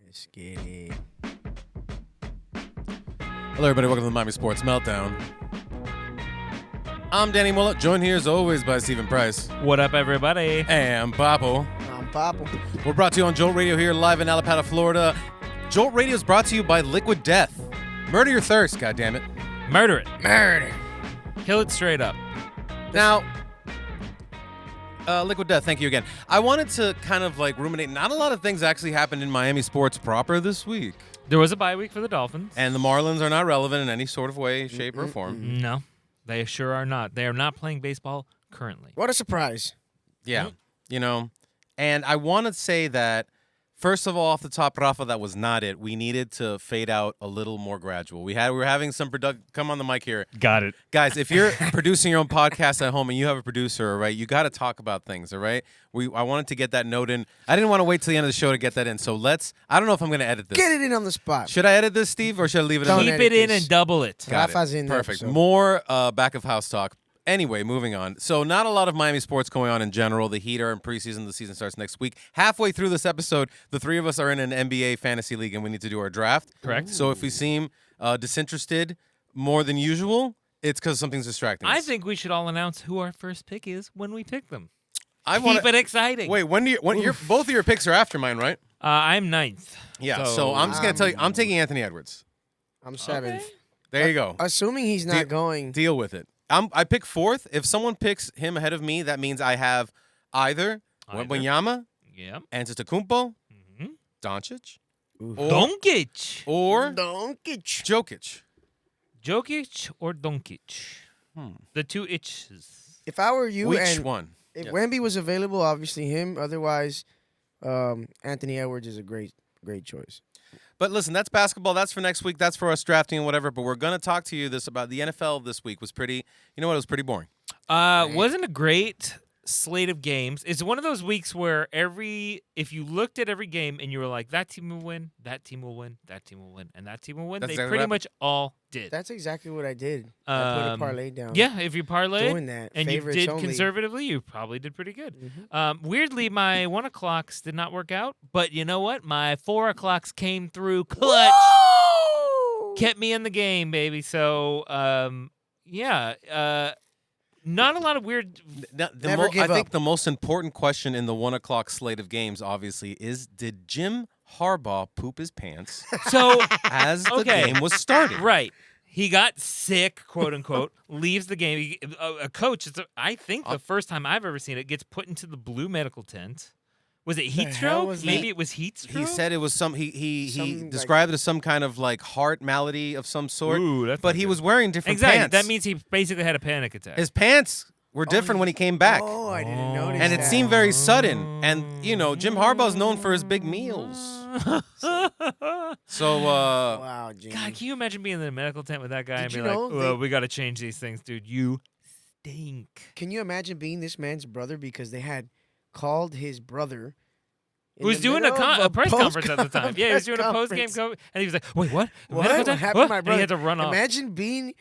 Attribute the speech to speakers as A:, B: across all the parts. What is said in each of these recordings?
A: Let's get it.
B: Hello, everybody. Welcome to the Miami Sports Meltdown. I'm Danny Mullet, joined here as always by Stephen Price.
C: What up, everybody?
B: And Papo.
A: I'm Papa.
B: We're brought to you on Jolt Radio here live in Alapata, Florida. Jolt Radio is brought to you by Liquid Death. Murder your thirst, goddammit.
C: Murder it.
A: Murder.
C: Kill it straight up.
B: Now, Liquid Death, thank you again. I wanted to kind of like ruminate. Not a lot of things actually happened in Miami sports proper this week.
C: There was a bye week for the Dolphins.
B: And the Marlins are not relevant in any sort of way, shape, or form.
C: No, they sure are not. They are not playing baseball currently.
A: What a surprise.
B: Yeah, you know, and I want to say that, first of all, off the top, Rafa, that was not it. We needed to fade out a little more gradual. We were having some come on the mic here.
C: Got it.
B: Guys, if you're producing your own podcast at home and you have a producer, all right, you got to talk about things, all right? I wanted to get that note in. I didn't want to wait till the end of the show to get that in, so I don't know if I'm going to edit this.
A: Get it in on the spot.
B: Should I edit this, Steve, or should I leave it
A: Don't
B: in?
C: Keep
A: edit
C: it in
A: this.
C: and double it.
B: Got
A: Rafa's
B: it.
A: in there,
B: Perfect.
A: so-
B: More back of house talk. Anyway, moving on. So not a lot of Miami sports going on in general. The Heat are in preseason. The season starts next week. Halfway through this episode, the three of us are in an NBA fantasy league, and we need to do our draft.
C: Correct.
B: So if we seem disinterested more than usual, it's because something's distracting us.
C: I think we should all announce who our first pick is when we pick them.
B: I
C: Keep it exciting.
B: Wait, both of your picks are after mine, right?
C: I'm ninth.
B: Yeah. So I'm just going to tell you, I'm taking Anthony Edwards.
A: I'm seventh.
C: Okay.
B: There you go.
A: Assuming he's not going.
B: Deal with it. I pick fourth. If someone picks him ahead of me, that means I have either Wembanyama,
C: Yep.
B: Antetokounmpo,
C: Mm-hmm.
B: Doncic,
C: Doncic.
B: or
A: Doncic.
B: Jokic.
C: Jokic or Doncic? The two itches.
A: If I were you
B: Which
A: and
B: one?
A: if
B: Yeah.
A: Wemby was available, obviously him. Otherwise, Anthony Edwards is a great choice.
B: But listen, that's basketball. That's for next week. That's for us drafting and whatever. But we're going to talk to you about the NFL this week was pretty, you know what, it was pretty boring.
C: Wasn't a great slate of games. It's one of those weeks where if you looked at every game and you were like, that team will win, that team will win, that team will win, and that team will win,
B: That's
C: they
B: exactly
C: pretty
B: what
C: much all did.
A: That's exactly what I did. I put a parlay down.
C: Yeah, if you parlayed
A: Doing that.
C: and you
A: Favorites
C: did
A: only.
C: conservatively, you probably did pretty good.
A: Mhm.
C: Weirdly, my 1 o'clocks did not work out, but you know what? My 4 o'clocks came through clutch.
A: Whoa!
C: Kept me in the game, baby. So, not a lot of weird.
A: Never give
B: I think
A: up.
B: the most important question in the 1 o'clock slate of games, obviously, is did Jim Harbaugh poop his pants
C: So,
B: as the
C: Okay.
B: game was starting?
C: right. He got sick, quote unquote, leaves the game. A coach, I think the first time I've ever seen it, gets put into the blue medical tent. Was it heat
A: hell
C: stroke?
A: was
C: Maybe
A: that?
C: it was heat stroke.
B: He said it was he
A: Some,
B: described it as some kind of like heart malady of some sort.
C: Ooh, that's
B: but
C: not
B: he
C: good.
B: was wearing different
C: Exactly.
B: pants.
C: That means he basically had a panic attack.
B: his pants were different when he came back.
A: Oh, I didn't notice
B: And it
A: that.
B: seemed very sudden. And, you know, Jim Harbaugh's known for his big meals. So,
A: Wow, Jimmy.
C: God, can you imagine being in the medical tent with that guy and
A: Did
C: be
A: you
C: like,
A: know
C: well,
A: they-
C: we got to change these things, dude. You stink.
A: Can you imagine being this man's brother because they had called his brother in
C: Who was
A: the
C: doing a,
A: middle of
C: a press conference at the time. Yeah, he was doing a
A: post
C: post-game and he was like, wait, what?
A: What?
C: Medical
A: What
C: tent?
A: happened to
C: What?
A: my
C: And
A: brother?
C: he had to run off.
A: Imagine being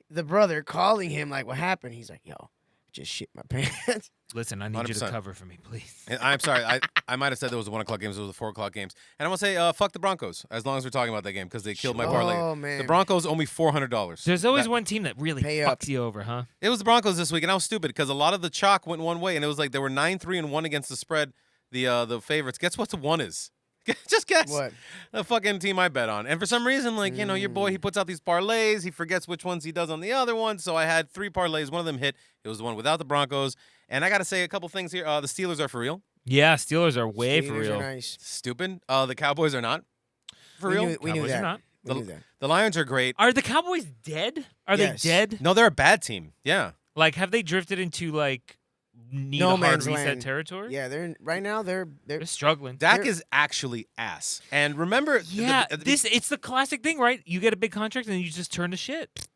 A: the brother calling him like, what happened? He's like, yo, just shit my pants.
C: Listen, I need you to
B: 100%.
C: cover for me, please.
B: and I'm sorry. I might have said there was 1 o'clock games. It was the 4 o'clock games. And I want to say, fuck the Broncos, as long as we're talking about that game, because they killed my parlay.
A: Oh, man.
B: The Broncos owe me $400.
C: There's always
B: That-
C: one team that really
A: Pay up.
C: fucks you over, huh?
B: It was the Broncos this week, and I was stupid because a lot of the chalk went one way, and it was like they were 9-3-1 against the spread, the favorites. Guess what the one is? Just guess.
A: What?
B: The fucking team I bet on. And for some reason, like, you know, your boy, he puts out these parlays. He forgets which ones he does on the other one. So I had 3 parlays. One of them hit. It was the one without the Broncos. And I got to say a couple things here. The Steelers are for real.
C: Yeah, Steelers are way for
A: Steelers
C: real.
A: are nice.
B: Stupid. The Cowboys are not for
A: We
B: real.
A: knew
C: Cowboys
A: that.
C: are not.
A: We knew that.
B: The Lions are great.
C: Are the Cowboys dead? Are
A: Yes.
C: they dead?
B: No, they're a bad team. Yeah.
C: Like, have they drifted into, like, need
A: No
C: a hard
A: man's
C: reset
A: land.
C: territory?
A: Yeah, right now they're
C: They're struggling.
B: Dak
A: They're-
B: is actually ass. And remember,
C: Yeah, it's the classic thing, right? You get a big contract and then you just turn to shit.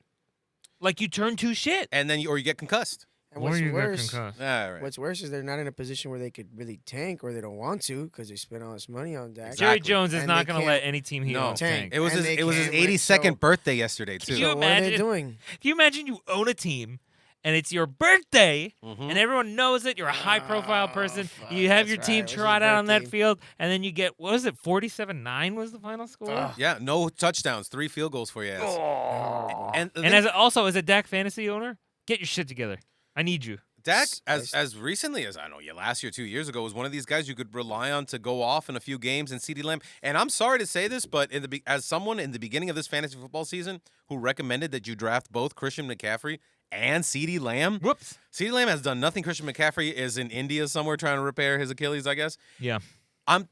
C: Like you turn to shit.
B: and then you get concussed.
A: and what's worse.
B: All right.
A: What's worse is they're not in a position where they could really tank or they don't want to because they spend all this money on Dak.
C: Jerry
B: Exactly.
C: Jones is
A: And
C: not
A: they
C: going to
A: can't-
C: let any team he
B: No.
C: owns
A: Tank.
C: tank.
B: It was
A: And
B: his
A: they can't
B: 82nd
A: win, so-
B: birthday yesterday too.
C: Can you
A: So what are they
C: imagine?
A: doing?
C: Can you imagine you own a team and it's your birthday,
B: Mhm.
C: and everyone knows it. You're a high-profile person.
A: fuck,
C: You have your
A: that's
C: team
A: right. It was his
C: trot out on that
A: birthday.
C: field, and then you get, what was it, 47-9 was the final score?
A: Ugh.
B: Yeah, no touchdowns, 3 field goals for your ass.
A: Oh.
B: And, the
C: And
B: thing-
C: as a Dak fantasy owner, get your shit together. I need you.
B: Dak,
A: I
B: as recently as I know, last year, 2 years ago, was one of these guys you could rely on to go off in a few games. And CeeDee Lamb, and I'm sorry to say this, but as someone in the beginning of this fantasy football season who recommended that you draft both Christian McCaffrey and CeeDee Lamb,
C: Whoops.
B: CeeDee Lamb has done nothing. Christian McCaffrey is in India somewhere trying to repair his Achilles, I guess.
C: Yeah.
B: I'm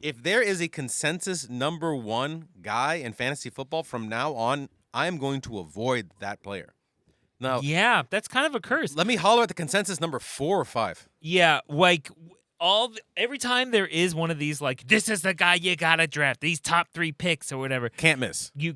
B: if there is a consensus number one guy in fantasy football from now on, I am going to avoid that player. Now,
C: Yeah, that's kind of a curse.
B: let me holler at the consensus number 4 or 5.
C: Yeah, like every time there is one of these, like, this is the guy you gotta draft, these top 3 picks or whatever,
B: Can't miss.
C: you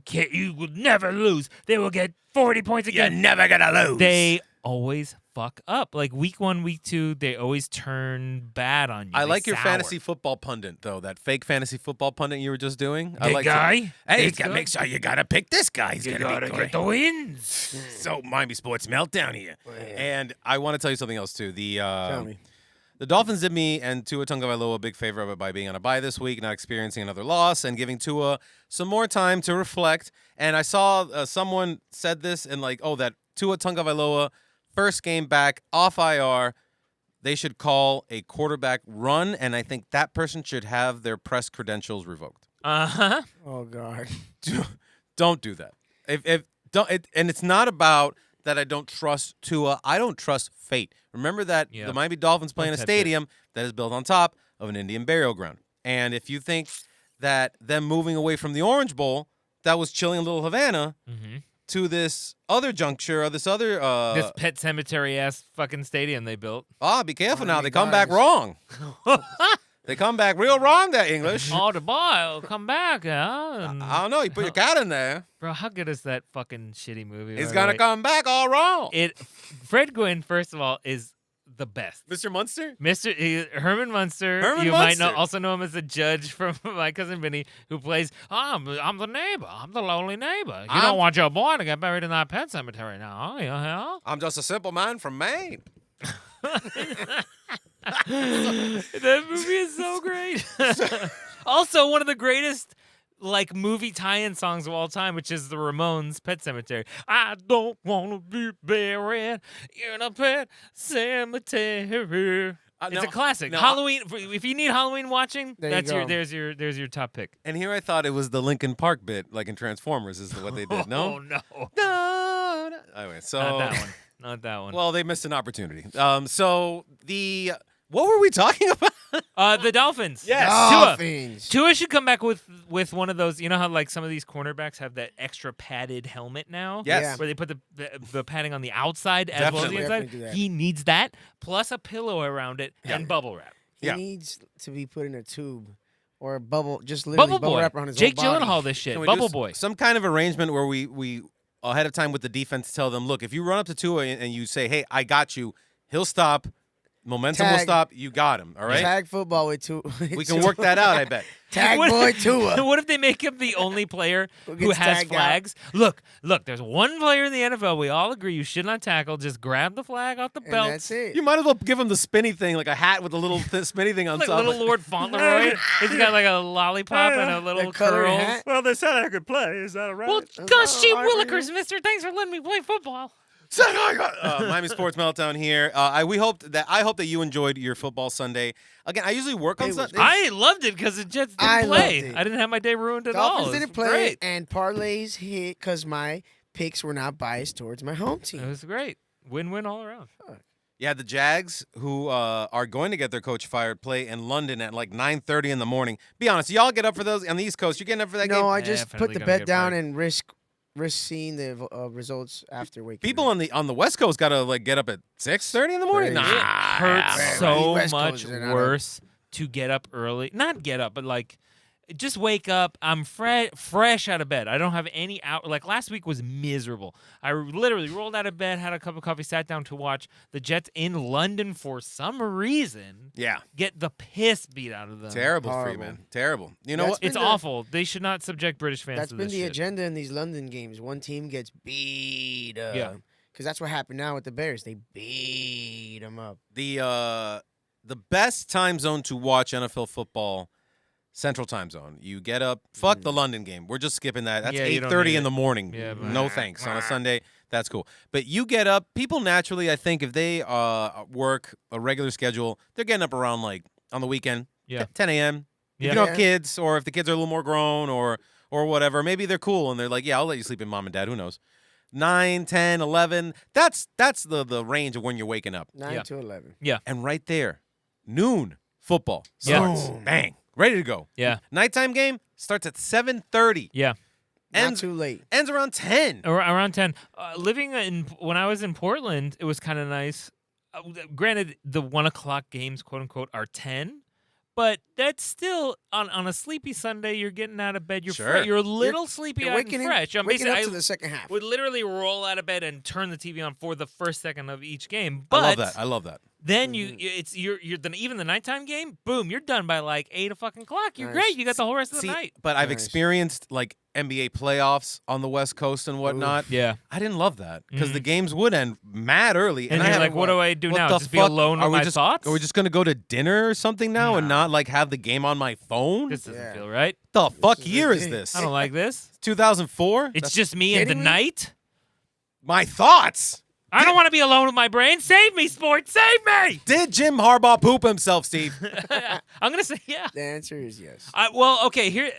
C: will never lose. They will get 40 points again.
B: never gonna lose.
C: They always fuck up. Like week 1, week 2, they always turn bad on you.
B: I
C: They
B: like your
C: sour.
B: fantasy football pundit though. That fake fantasy football pundit you were just doing. I
C: Big
B: like
C: guy.
B: Hey,
C: Big guy.
B: make sure you gotta pick this guy. He's
C: You
B: gonna
C: gotta
B: be
C: get
B: great.
C: the wins.
B: So Miami Sports Meltdown here. And I want to tell you something else too.
A: Tell me.
B: The Dolphins did me and Tua Tagovailoa a big favor of it by being on a bye this week, not experiencing another loss, and giving Tua some more time to reflect. And I saw someone said this and that Tua Tagovailoa first game back off IR, they should call a quarterback run, and I think that person should have their press credentials revoked.
C: Uh-huh.
A: Oh God.
B: Don't do that. And it's not about that I don't trust Tua. I don't trust fate. Remember that
C: Yeah.
B: the Miami Dolphins play in a
C: Don't touch
B: stadium that is built on top of an Indian burial ground. And if you think that them moving away from the Orange Bowl, that was chilling Little Havana,
C: Mm-hmm.
B: to this other juncture or this other
C: This pet cemetery ass fucking stadium they built.
B: be careful now.
A: Miami
B: They come back
A: guys.
B: wrong. They come back real wrong, that English.
C: Oh, the boy will come back, yeah. And-
B: I don't know. You put your cat in there.
C: Bro, how good is that fucking shitty movie?
B: He's
C: by the
B: gonna
C: way?
B: come back all wrong.
C: Fred Gwynn, first of all, is the best.
B: Mr. Munster?
C: Herman Munster.
B: Herman
C: you might
B: Munster.
C: also know him as the judge from My Cousin Vinny, who plays, I'm the neighbor. I'm the lonely neighbor. You don't want your boy to get buried in that pet cemetery now, yeah?
B: I'm just a simple man from Maine.
C: That movie is so great. Also, one of the greatest movie tie-in songs of all time, which is the Ramones' Pet Cemetery. I don't want to be buried in a pet cemetery. It's
B: no,
C: a classic.
B: no,
C: Halloween. If you need Halloween watching,
A: There you go.
C: there's your top pick.
B: And here I thought it was the Linkin Park bit, like in Transformers, is what they did. No?
C: Oh no,
B: No. Anyway, so
C: not that one. Not that one.
B: Well, they missed an opportunity. What were we talking about?
C: The Dolphins.
B: Yes.
A: Dolphins.
C: Tua should come back with one of those. You know how some of these cornerbacks have that extra padded helmet now?
B: Yes.
A: Yeah.
C: Where they put the padding on the outside as well as the
B: Definitely.
C: inside.
A: Definitely do that.
C: He needs that plus a pillow around it
B: Yeah.
C: and bubble wrap.
A: He
B: Yeah.
A: needs to be put in a tube or a bubble, just literally
C: Bubble
A: bubble
C: boy.
A: wrap around his
C: Jake
A: whole body.
C: Gyllenhaal this shit.
B: Can we
C: Bubble
B: do
C: boy.
B: some kind of arrangement where we ahead of time with the defense tell them, look, if you run up to Tua and you say, hey, I got you, he'll stop. Momentum will
A: Tag.
B: stop. You got him. All right.
A: Tag football with two.
B: We can work that out, I bet.
A: Tag
C: What-
A: boy Tua.
C: What if they make him the only player
A: Who
C: who
A: gets
C: has
A: tagged out?
C: flags? Look, there's one player in the NFL we all agree you should not tackle. Just grab the flag off the
A: And
C: belt.
A: that's it.
B: You might as well give him the spinny thing, like a hat with a little spinny thing on
C: Like
B: top.
C: little Lord Fauntleroy. He's got like a lollipop and a little
A: That colored
C: curls.
A: hat.
B: Well, they said I could play. Is that all right?
C: Well,
A: Oh,
C: gosh, gee
A: I agree.
C: willikers, mister. Thanks for letting me play football.
B: Miami Sports Meltdown here. I hope that you enjoyed your football Sunday. Again, I usually work on
A: It was-
B: Sunday.
C: I loved it because the Jets didn't
A: I
C: play.
A: loved it.
C: I didn't have my day ruined at all.
A: Dolphins
C: It was
A: didn't play,
C: great.
A: and parlays hit because my picks were not biased towards my home
C: It
A: team.
C: was great. Win-win all around.
B: Yeah, the Jags, who are going to get their coach fired, play in London at like 9:30 in the morning. Be honest, y'all get up for those on the East Coast. You getting up for that
A: No,
B: game?
A: I just
C: Definitely
A: put the
C: gonna
A: bet
C: get
A: down
C: fired.
A: and risk seeing the results after waking
B: People
A: up.
B: on the West Coast got to like get up at 6:30 in the morning.
A: Crazy.
B: Nah,
C: It hurts
A: yeah,
C: so
A: West
C: much
A: Coasters are not up.
C: worse to get up early. Not get up, but just wake up. I'm fresh out of bed. I don't have any out. Like last week was miserable. I literally rolled out of bed, had a cup of coffee, sat down to watch the Jets in London for some reason
B: Yeah,
C: get the piss beat out of them.
B: terrible for you,
A: Horrible.
B: man. Terrible. You know
A: That's
B: what?
A: been
C: It's
A: the-
C: awful. They should not subject British fans
A: That's
C: to
A: been
C: this
A: the
C: shit.
A: agenda in these London games. One team gets beat up.
C: Yeah.
A: Because that's what happened now with the Bears. They beat them up.
B: The best time zone to watch NFL football, Central Time Zone. You get up. Fuck the London game. We're just skipping that. That's
C: Yeah, you don't
B: 8:30
C: need
B: in
C: it.
B: the morning.
C: Yeah, but-
B: no thanks on a Sunday. That's cool. But you get up. People naturally, I think, if they work a regular schedule, they're getting up around like on the weekend,
C: Yeah.
B: 10 a.m. If
C: Yeah.
B: you don't
A: Yeah.
B: have kids, or if the kids are a little more grown, or whatever, maybe they're cool and they're like, yeah, I'll let you sleep in mom and dad. Who knows? 9, 10, 11. That's the range of when you're waking up.
A: 9 to 11.
B: And right there, noon football
C: Yeah.
B: starts. Bang, ready to go.
C: Yeah.
B: Nighttime game starts at 7:30.
C: Yeah.
A: Not
B: Ends
A: too late.
B: ends around 10.
C: Around 10. When I was in Portland, it was kind of nice. Granted, the 1 o'clock games, quote unquote, are 10. But that's still on a sleepy Sunday. You're getting out of bed. You're
B: Sure.
C: you're a little sleepy
A: You're
C: and
A: waking
C: fresh. I'm
A: waking up
C: basically
A: to the second half.
C: would literally roll out of bed and turn the TV on for the first second of each game.
B: I
C: But
B: love that. I love that.
C: then you're even the nighttime game. Boom, you're done by like 8 o'clock. You're
A: Nice.
C: great. You got the whole rest of the
B: See,
C: night.
B: but I've
A: Nice.
B: experienced like NBA playoffs on the West Coast and whatnot.
C: Yeah.
B: I didn't love that because the games would end mad early,
C: And
B: I
C: you're
B: had
C: like, what do I do
B: what
C: now?
B: the
C: Just be
B: fuck?
C: alone
B: Are
C: with
B: we
C: my
B: just,
C: thoughts?
B: Are we just gonna go to dinner or something now and not like have the game on my phone?
C: This doesn't
A: Yeah.
C: feel right.
B: The fuck
A: is
B: year is
A: ridiculous.
B: this?
C: I don't like this.
B: 2004.
C: It's
B: That's
C: just me and the
A: kidding me?
C: night.
B: my thoughts.
C: I don't want to be alone with my brain. Save me, sports. Save me.
B: Did Jim Harbaugh poop himself, Steve?
C: I'm going to say yeah.
A: The answer is yes.
C: Well, okay, here,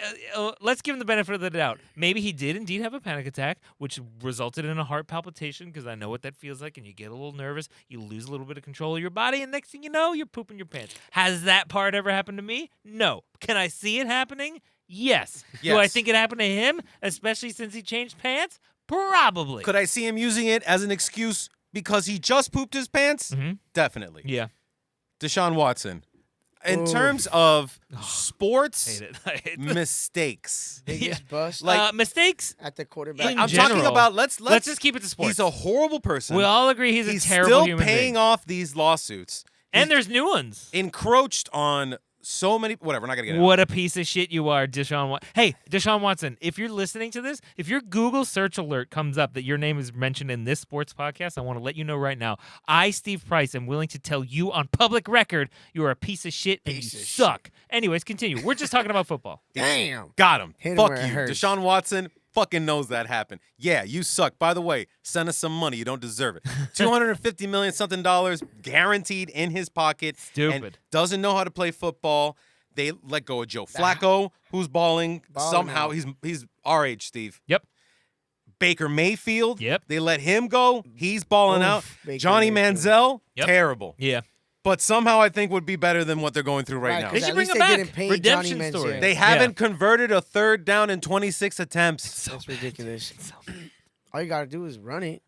C: let's give him the benefit of the doubt. Maybe he did indeed have a panic attack, which resulted in a heart palpitation, because I know what that feels like, and you get a little nervous, you lose a little bit of control of your body, and next thing you know, you're pooping your pants. Has that part ever happened to me? No. Can I see it happening? Yes. Do I
B: Yes.
C: think it happened to him, especially since he changed pants? Probably.
B: Could I see him using it as an excuse because he just pooped his pants?
C: Mhm.
B: Definitely.
C: Yeah.
B: Deshaun Watson. In
A: Oof.
B: terms of sports
C: Hate it. I hate it.
B: mistakes,
A: Biggest bust
B: Like-
C: mistakes.
A: at the quarterback.
C: in
B: I'm talking
C: general,
B: about
C: Let's just keep it to sports.
B: He's a horrible person.
C: We all agree he's a terrible
B: still
C: human
B: paying
C: being.
B: off these lawsuits.
C: And there's new ones.
B: Encroached on so many. Whatever. We're not gonna get into it.
C: What a piece of shit you are, Deshaun Watson. Hey, Deshaun Watson, if you're listening to this, if your Google search alert comes up that your name is mentioned in this sports podcast, I want to let you know right now. I, Steve Price, am willing to tell you on public record you are a piece of shit and
A: Piece
C: you
A: of
C: suck. Anyways, continue. We're just talking about football.
A: Damn.
B: Got him.
A: Hit him
B: Fuck
A: where it
B: you.
A: hurts.
B: Deshaun Watson fucking knows that happened. Yeah, you suck. By the way, send us some money. You don't deserve it. $250 million something dollars guaranteed in his pocket. And
C: Stupid.
B: doesn't know how to play football. They let go of Joe Flacco, who's balling somehow.
A: out.
B: He's our age, Steve.
C: Yep.
B: Baker Mayfield.
C: Yep.
B: They let him go. He's balling
A: Oof,
B: out.
A: Baker
B: Johnny
A: Mayfield.
B: Manziel.
C: Yep.
B: Terrible.
C: Yeah.
B: But somehow I think would be better than what they're going through right now.
C: They
A: 'cause
C: should
A: at
C: bring
A: least
C: him
A: they
C: back.
A: didn't pay
C: Redemption
A: Johnny
C: story.
A: Manziel.
B: They haven't converted a third down in 26 attempts.
A: That's ridiculous. All you gotta do is run it,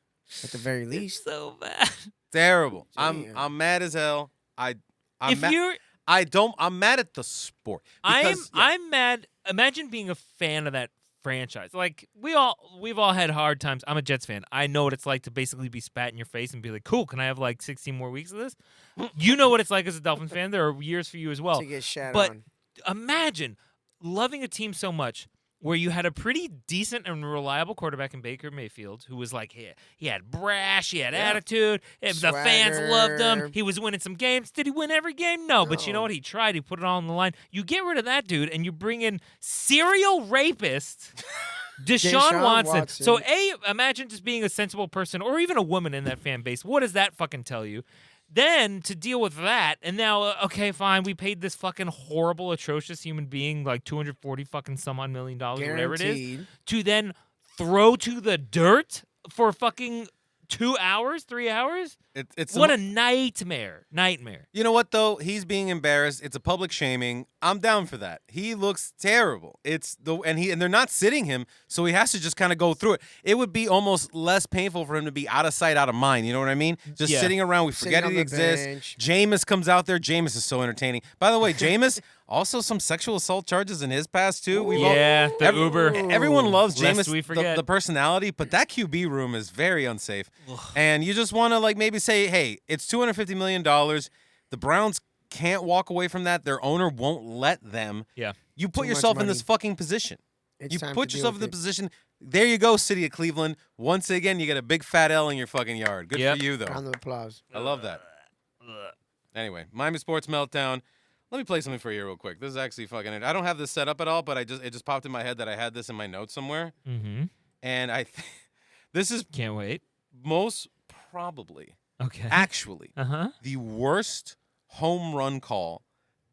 A: at the very least.
C: So bad.
B: Terrible.
A: Damn.
B: I'm mad as hell. I'm
C: If
B: mad.
C: you're
B: I'm mad at the sport. Because,
C: I'm mad. Imagine being a fan of that franchise. Like we've all had hard times. I'm a Jets fan. I know what it's like to basically be spat in your face and be like, "Cool, can I have like 16 more weeks of this?" You know what it's like as a Dolphins fan. There are years for you as well.
A: To get shat
C: but
A: on.
C: imagine loving a team so much where you had a pretty decent and reliable quarterback in Baker Mayfield who was like, he had brash, he had attitude, the fans loved him,
A: Swagger.
C: he was winning some games. Did he win every game? No, but you know
A: No.
C: what? He tried. He put it all on the line. You get rid of that dude and you bring in serial rapist Deshaun Watson. So, imagine just being a sensible person or even a woman in that fan base. What does that fucking tell you? Then to deal with that, and now, okay, fine, we paid this fucking horrible, atrocious human being like 240 fucking some odd $1 million, whatever it is,
A: Guaranteed.
C: to then throw to the dirt for fucking 2 hours, 3 hours?
B: it's
C: What a nightmare. Nightmare.
B: You know what though? He's being embarrassed. It's a public shaming. I'm down for that. He looks terrible. And they're not sitting him, so he has to just kind of go through it. It would be almost less painful for him to be out of sight, out of mind. You know what I mean? Just
C: Yeah.
B: sitting around. We
A: Sitting
B: forget
A: on
B: he
A: the
B: exists.
A: bench.
B: Jameis comes out there. Jameis is so entertaining. By the way, Jameis also some sexual assault charges in his past too.
C: Yeah, the Uber.
B: Everyone loves
C: Lest
B: Jameis,
C: we forget.
B: the personality, but that QB room is very unsafe. And you just want to like maybe say, hey, it's $250 million. The Browns can't walk away from that. Their owner won't let them.
C: Yeah.
B: You put
A: Too much
B: yourself in this
A: money.
B: fucking position.
A: It's
B: You
A: time
B: put
A: to deal
B: yourself in
A: with
B: the
A: it.
B: position. There you go, City of Cleveland. Once again, you get a big fat L in your fucking yard. Good
C: Yep.
B: for you, though.
A: Round of applause.
B: I love that. Anyway, Miami Sports Meltdown. Let me play something for you real quick. This is actually fucking. I don't have this set up at all, but it just popped in my head that I had this in my notes somewhere,
C: Mm-hmm.
B: and this is
C: Can't wait.
B: most probably,
C: Okay.
B: actually,
C: Uh-huh.
B: the worst home run call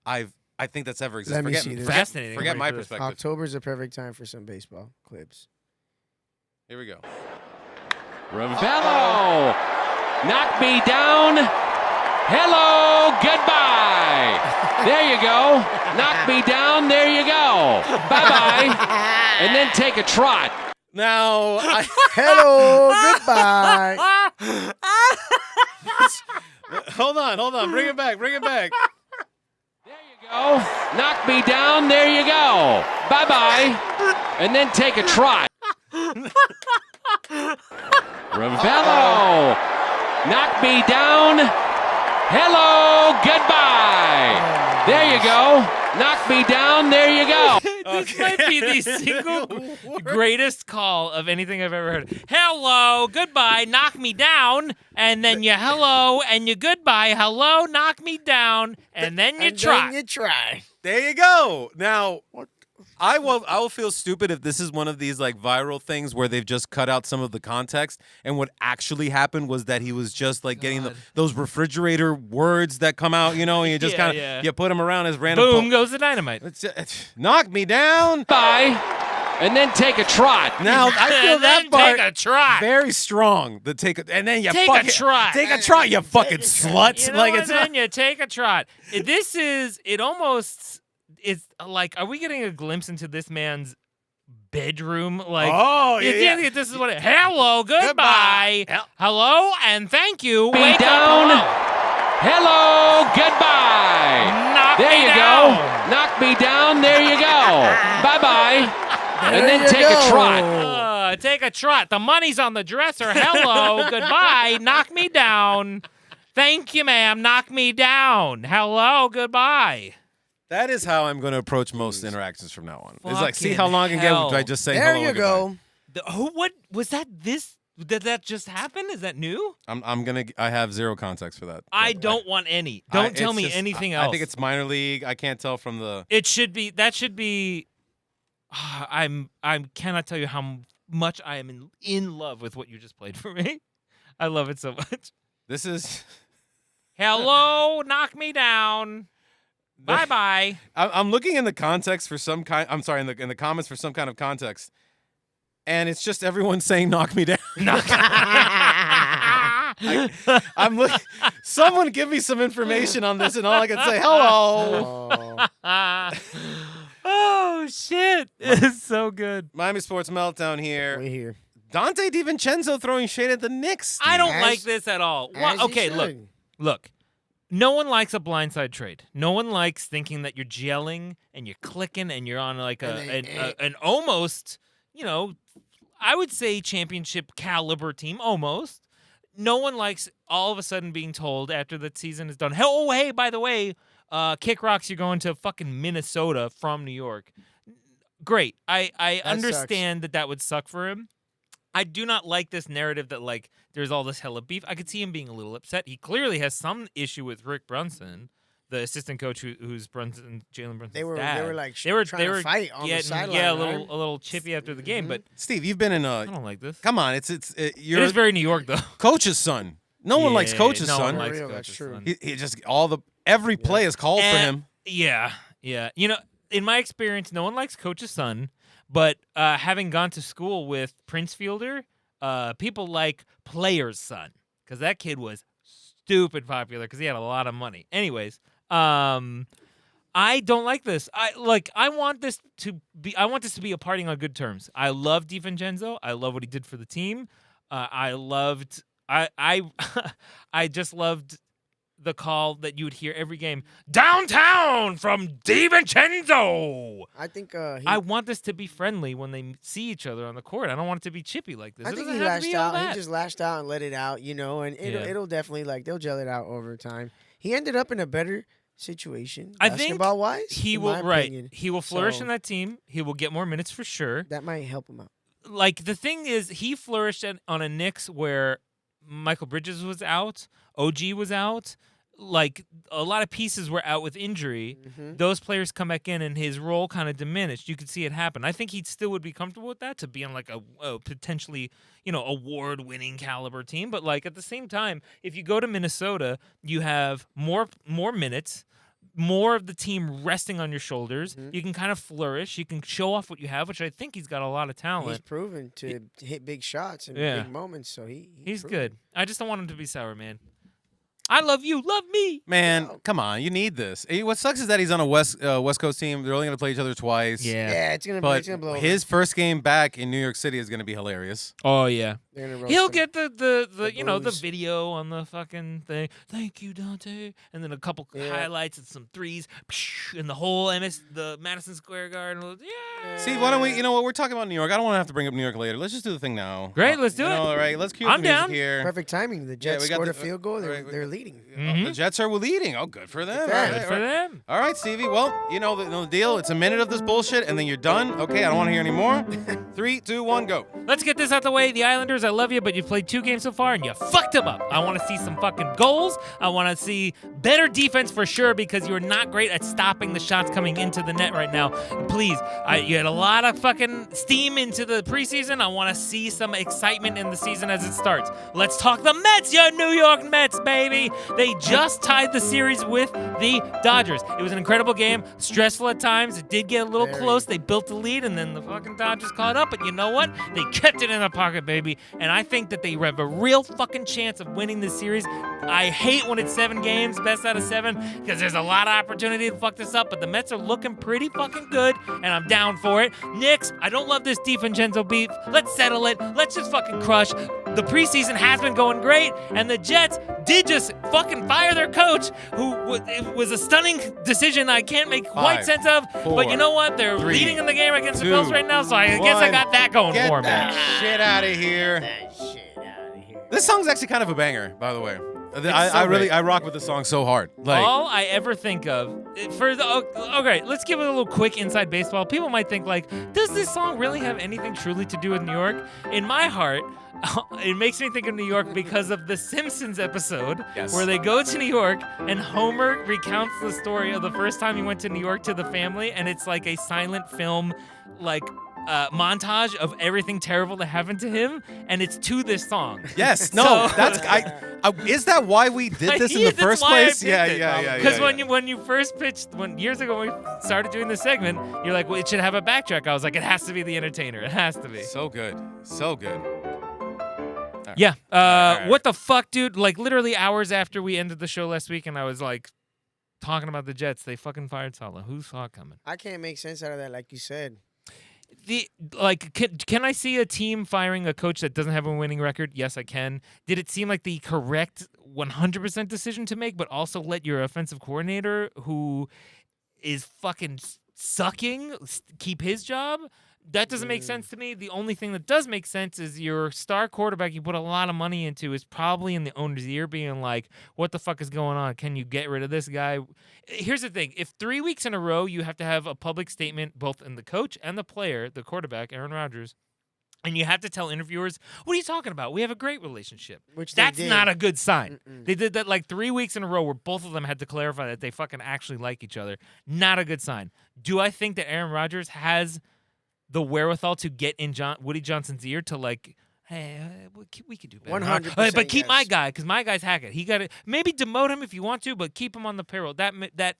B: I think that's ever existed.
A: Let me
B: Forget,
A: see this.
C: Fascinating.
B: forget
C: I'm
B: my
C: ready for this.
B: perspective.
A: October's a perfect time for some baseball clips.
B: Here we go.
D: Ravello, knock me down. Hello, goodbye. There you go. Knock me down. There you go. Bye-bye. And then take a trot.
B: Now,
A: Hello, goodbye.
B: hold on. Bring it back.
D: There you go. Knock me down. There you go. Bye-bye. And then take a trot. Ravello, knock me down. Hello, goodbye. There you go. Knock me down. There you go.
C: This might be the single greatest call of anything I've ever heard. Hello, goodbye, knock me down, and then you hello, and you goodbye, hello, knock me down, and then you
A: And
C: try.
A: then you try.
B: There you go. Now, I will feel stupid if this is one of these like viral things where they've just cut out some of the context, and what actually happened was that he was just like getting those refrigerator words that come out, you know, and you just kind of you put them around as random.
C: Boom goes the dynamite.
B: Knock me down.
D: Bye. And then take a trot.
B: Now I feel
C: And
B: that
C: then
B: part
C: take a trot.
B: very strong. The and then you
C: Take
B: fuck
C: a trot.
B: Take a trot, you fucking sluts.
C: You know
B: Like
C: what,
B: it's
C: then you take a trot. It's like, are we getting a glimpse into this man's bedroom? Like,
B: Oh,
C: you
B: yeah.
C: think this is what hello, goodbye, hello, and thank you.
D: Me
C: Wake
D: down.
C: up,
D: Hello, goodbye.
C: knock
D: There
C: me
D: you
C: down.
D: go. Knock me down. There you go. Bye-bye. And then
A: you
D: take a
A: go.
D: trot.
C: Take a trot. The money's on the dresser. Hello, goodbye. Knock me down. Thank you, ma'am. Knock me down. Hello, goodbye.
B: That is how I'm going to approach most interactions from now on. It's like, see
C: Fucking
B: how long I can get
C: hell.
B: by just saying
A: There
B: hello
A: you
B: and goodbye.
A: go.
C: What was that? Did that just happen? Is that new?
B: I have zero context for that.
C: I
B: But
C: don't want any. Don't tell
B: it's
C: me
B: just-
C: anything
B: I
C: else.
B: think it's minor league. I can't tell from the.
C: It should be. That should be. I cannot tell you how much I am in love with what you just played for me. I love it so much.
B: This is.
C: Hello, knock me down. Bye bye.
B: I'm looking in the context for some kind. I'm sorry, in the comments for some kind of context, and it's just everyone saying "knock me down." I'm looking. Someone give me some information on this, and all I can say hello.
A: Oh,
C: Oh shit! It's so good.
B: Miami Sports Meltdown
A: we're
B: here.
A: here.
B: Dante DiVincenzo throwing shade at the Knicks.
C: I don't
A: As-
C: like this at all.
A: As he
C: Okay, look.
A: should.
C: Look, no one likes a blindside trade. No one likes thinking that you're gelling and you're clicking and you're on like an almost, I would say championship caliber team, almost. No one likes all of a sudden being told after the season is done, hey, by the way, Kick Rocks, you're going to fucking Minnesota from New York. Great. I understand that would suck for him. I do not like this narrative that, like, there's all this hella beef. I could see him being a little upset. He clearly has some issue with Rick Brunson, the assistant coach who's Jalen Brunson's
A: They were
C: dad.
A: like
C: They were
A: trying to fight on the sideline.
C: yeah,
A: right?
C: a little chippy after the game. But
B: Steve, you've been in
C: I
B: a.
C: don't like this.
B: Come on, you're
C: It is very New York, though.
B: coach's son. No one likes coach's
C: no
B: son.
C: One likes
A: For real, that's
C: coach's
A: true.
C: son.
B: He just every play is called for him.
C: Yeah. In my experience, no one likes coach's son. But having gone to school with Prince Fielder, people like player's son because that kid was stupid popular because he had a lot of money. Anyways, I don't like this. I want this to be a parting on good terms. I love DiVincenzo. I love what he did for the team. I just loved the call that you would hear every game. Downtown from DiVincenzo.
A: I think
C: I want this to be friendly when they see each other on the court. I don't want it to be chippy like this.
A: I
C: It
A: think
C: doesn't
A: he
C: have to
A: lashed
C: be all
A: out.
C: that.
A: He just lashed out and let it out, and
C: Yeah.
A: it'll definitely they'll gel it out over time. He ended up in a better situation.
C: I think
A: basketball wise,
C: he
A: in
C: will
A: my
C: right.
A: opinion.
C: He will flourish
A: So-
C: in that team. He will get more minutes for sure.
A: That might help him out.
C: Like the thing is, he flourished on a Knicks where Michael Bridges was out, OG was out. Like a lot of pieces were out with injury.
A: Mm-hmm.
C: Those players come back in, and his role kind of diminished. You could see it happen. I think he still would be comfortable with that to be on like a potentially award-winning caliber team. But like at the same time, if you go to Minnesota, you have more minutes. More of the team resting on your shoulders.
A: Mhm.
C: You can kind of flourish. You can show off what you have, which I think he's got a lot of
A: He's
C: talent.
A: proven to hit big shots in
C: Yeah.
A: big moments, so
C: He's
A: proven.
C: good. I just don't want him to be sour, man. I love you. Love me.
B: Man,
A: Wow.
B: come on, you need this. What sucks is that he's on a West Coast team. They're only going to play each other twice.
A: Yeah, it's gonna
B: But
A: blow over.
B: his first game back in New York City is going to be hilarious.
C: Oh yeah.
A: They're gonna roast
C: He'll
A: him.
C: get the the
A: blues.
C: video on the fucking thing. Thank you, Dante. And then a couple
A: Yeah.
C: highlights and some threes. And the whole the Madison Square Garden. Yeah.
B: See, why don't we? You know what? We're talking about New York. I don't want to have to bring up New York later. Let's just do the thing now.
C: Great, let's do it.
B: All right, let's cue
C: I'm
B: the music
C: down.
B: here.
A: Perfect timing. The Jets
B: we got
A: scored
B: the-
A: a field goal. They're,
B: all right,
A: they're leading.
C: Mhm.
B: The Jets are leading. Oh, good for them.
A: Good
B: All
A: for
B: right,
C: Good for
B: all right.
C: them.
B: All right, Stevie. Well, you know the deal. It's a minute of this bullshit, and then you're done. Okay, I don't want to hear any more. 3, 2, 1, go.
C: Let's get this out the way. The Islanders, I love you, but you've played 2 games so far and you fucked them up. I want to see some fucking goals. I want to see better defense for sure because you're not great at stopping the shots coming into the net right now. Please, you had a lot of fucking steam into the preseason. I want to see some excitement in the season as it starts. Let's talk the Mets, your New York Mets, baby. They just tied the series with the Dodgers. It was an incredible game, stressful at times. It did get a little
A: Very.
C: close. They built the lead, and then the fucking Dodgers caught up. But you know what? They kept it in the pocket, baby. And I think that they have a real fucking chance of winning this series. I hate when it's 7 games, best out of 7, because there's a lot of opportunity to fuck this up. But the Mets are looking pretty fucking good, and I'm down for it. Knicks, I don't love this DiVincenzo beef. Let's settle it. Let's just fucking crush. The preseason has been going great, and the Jets did just fucking fire their coach, who it was a stunning decision I can't make quite
B: 5,
C: sense of. But you know what? They're
B: 3,
C: leading in the game against the
B: 2,
C: Bills right now, so I guess I
B: 1.
C: got that going
B: Get
C: for me.
B: that shit out of here.
A: That shit out of here.
B: This song's actually kind of a banger, by the way.
C: so
B: I really
C: great.
B: I rock with the song so hard. Like,
C: All I ever think of for the okay, let's give it a little quick inside baseball. People might think like, does this song really have anything truly to do with New York? In my heart, it makes me think of New York because of the Simpsons episode
B: Yes.
C: where they go to New York and Homer recounts the story of the first time he went to New York to the family, and it's like a silent film, like montage of everything terrible that happened to him, and it's to this song.
B: yes, no,
C: So-
B: that's is that why we did this in
C: Yeah,
B: the
C: that's
B: first
C: why I
B: place?
C: picked
B: Yeah,
C: it.
B: yeah.
C: Because when you first pitched, years ago when we started doing this segment, you're like, well, it should have a backtrack. I was like, it has to be The Entertainer. It has to be.
B: So good, so good.
C: Yeah.
B: right.
C: What the fuck, dude? Like literally hours after we ended the show last week, and I was like talking about the Jets, they fucking fired Saleh. Who saw it coming?
A: I can't make sense out of that, like you said.
C: Can I see a team firing a coach that doesn't have a winning record? Yes, I can. Did it seem like the correct 100% decision to make, but also let your offensive coordinator, who is fucking sucking, keep his job? That doesn't make sense to me. The only thing that does make sense is your star quarterback you put a lot of money into is probably in the owner's ear being like, what the fuck is going on? Can you get rid of this guy? Here's the thing. If 3 weeks in a row you have to have a public statement, both in the coach and the player, the quarterback, Aaron Rodgers, and you have to tell interviewers, what are you talking about? We have a great relationship.
A: Which they
C: That's
A: did.
C: not a good sign.
A: Mm-mm.
C: They did that like 3 weeks in a row where both of them had to clarify that they fucking actually like each other. Not a good sign. Do I think that Aaron Rodgers has the wherewithal to get in Woody Johnson's ear to like, hey, we could do better.
A: 100%
C: But keep my
A: yes.
C: guy, because my guy's Hackett. He got to maybe demote him if you want to, but keep him on the payroll. That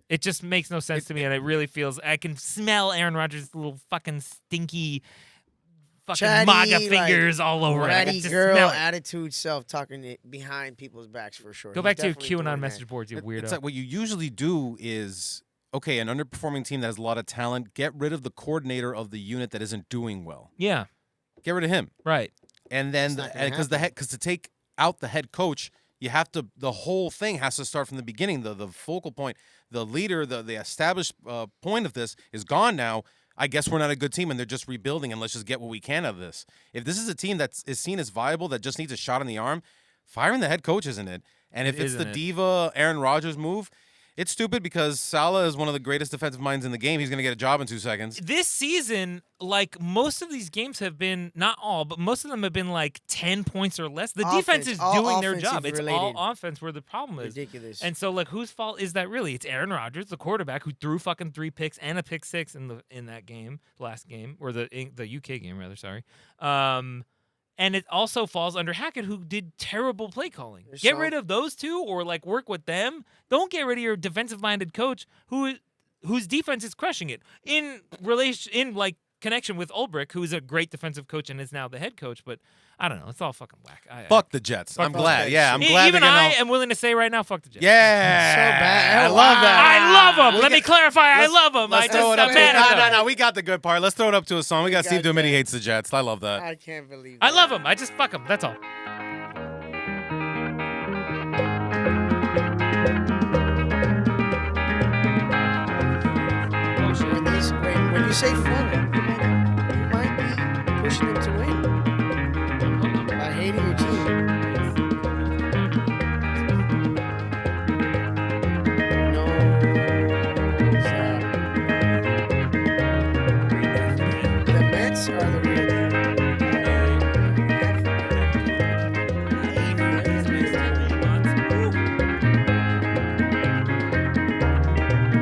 C: it just makes no sense to me, and it really feels I can smell Aaron Rodgers' little fucking stinky fucking
A: Chatty,
C: MAGA
A: like,
C: fingers all over it. I can
A: Ratty
C: just
A: girl
C: smell it.
A: attitude self talking it behind people's backs for sure.
C: Go
A: He's
C: back to your
A: definitely doing
C: QAnon
A: that.
C: message boards, you weirdo.
B: It's like what you usually do is, okay, an underperforming team that has a lot of talent, get rid of the coordinator of the unit that isn't doing well.
C: Yeah,
B: Get rid of him.
C: right.
B: And then
A: It's not gonna
B: because to take out the head coach, you have to the whole thing has to start from the beginning. The focal point, the leader, the established point of this is gone now. I guess we're not a good team and they're just rebuilding and let's just get what we can of this. If this is a team that is seen as viable that just needs a shot in the arm, firing the head coach isn't it? And if it's the
C: Isn't it?
B: diva Aaron Rodgers move, It's stupid because Salah is one of the greatest defensive minds in the game. He's going to get a job in 2 seconds.
C: This season, like most of these games have been, not all, but most of them have been like 10 points or less. The defense
A: Offense,
C: is
A: all
C: doing their
A: offensive
C: job. It's
A: related.
C: all offense where the problem is.
A: Ridiculous.
C: And so, like, whose fault is that really? It's Aaron Rodgers, the quarterback, who threw fucking 3 picks and a pick 6 in that game, last game, or the UK game rather. Sorry. And it also falls under Hackett, who did terrible play calling. Get rid of those two, or like work with them. Don't get rid of your defensive-minded coach, whose defense is crushing it in connection with Ulbrich, who is a great defensive coach and is now the head coach. But I don't know. It's all fucking whack.
B: Fuck the Jets. I'm glad. Yeah, I'm glad.
C: Even I am willing to say right now, fuck the Jets.
B: Yeah.
A: So bad.
B: I love that.
C: I love them. Let me clarify. I love them.
B: Let's throw it up
C: I'm
B: to
C: mad at them.
B: No. We got the good part. Let's throw it up to a song. We got Steve Dumit. He hates the Jets. I love that.
A: I can't believe
C: I love them. I just fuck them. That's all. Oh shit.
A: When you say Fulham, you might be pushing them to win by hating your team. No. The Mets are the real deal.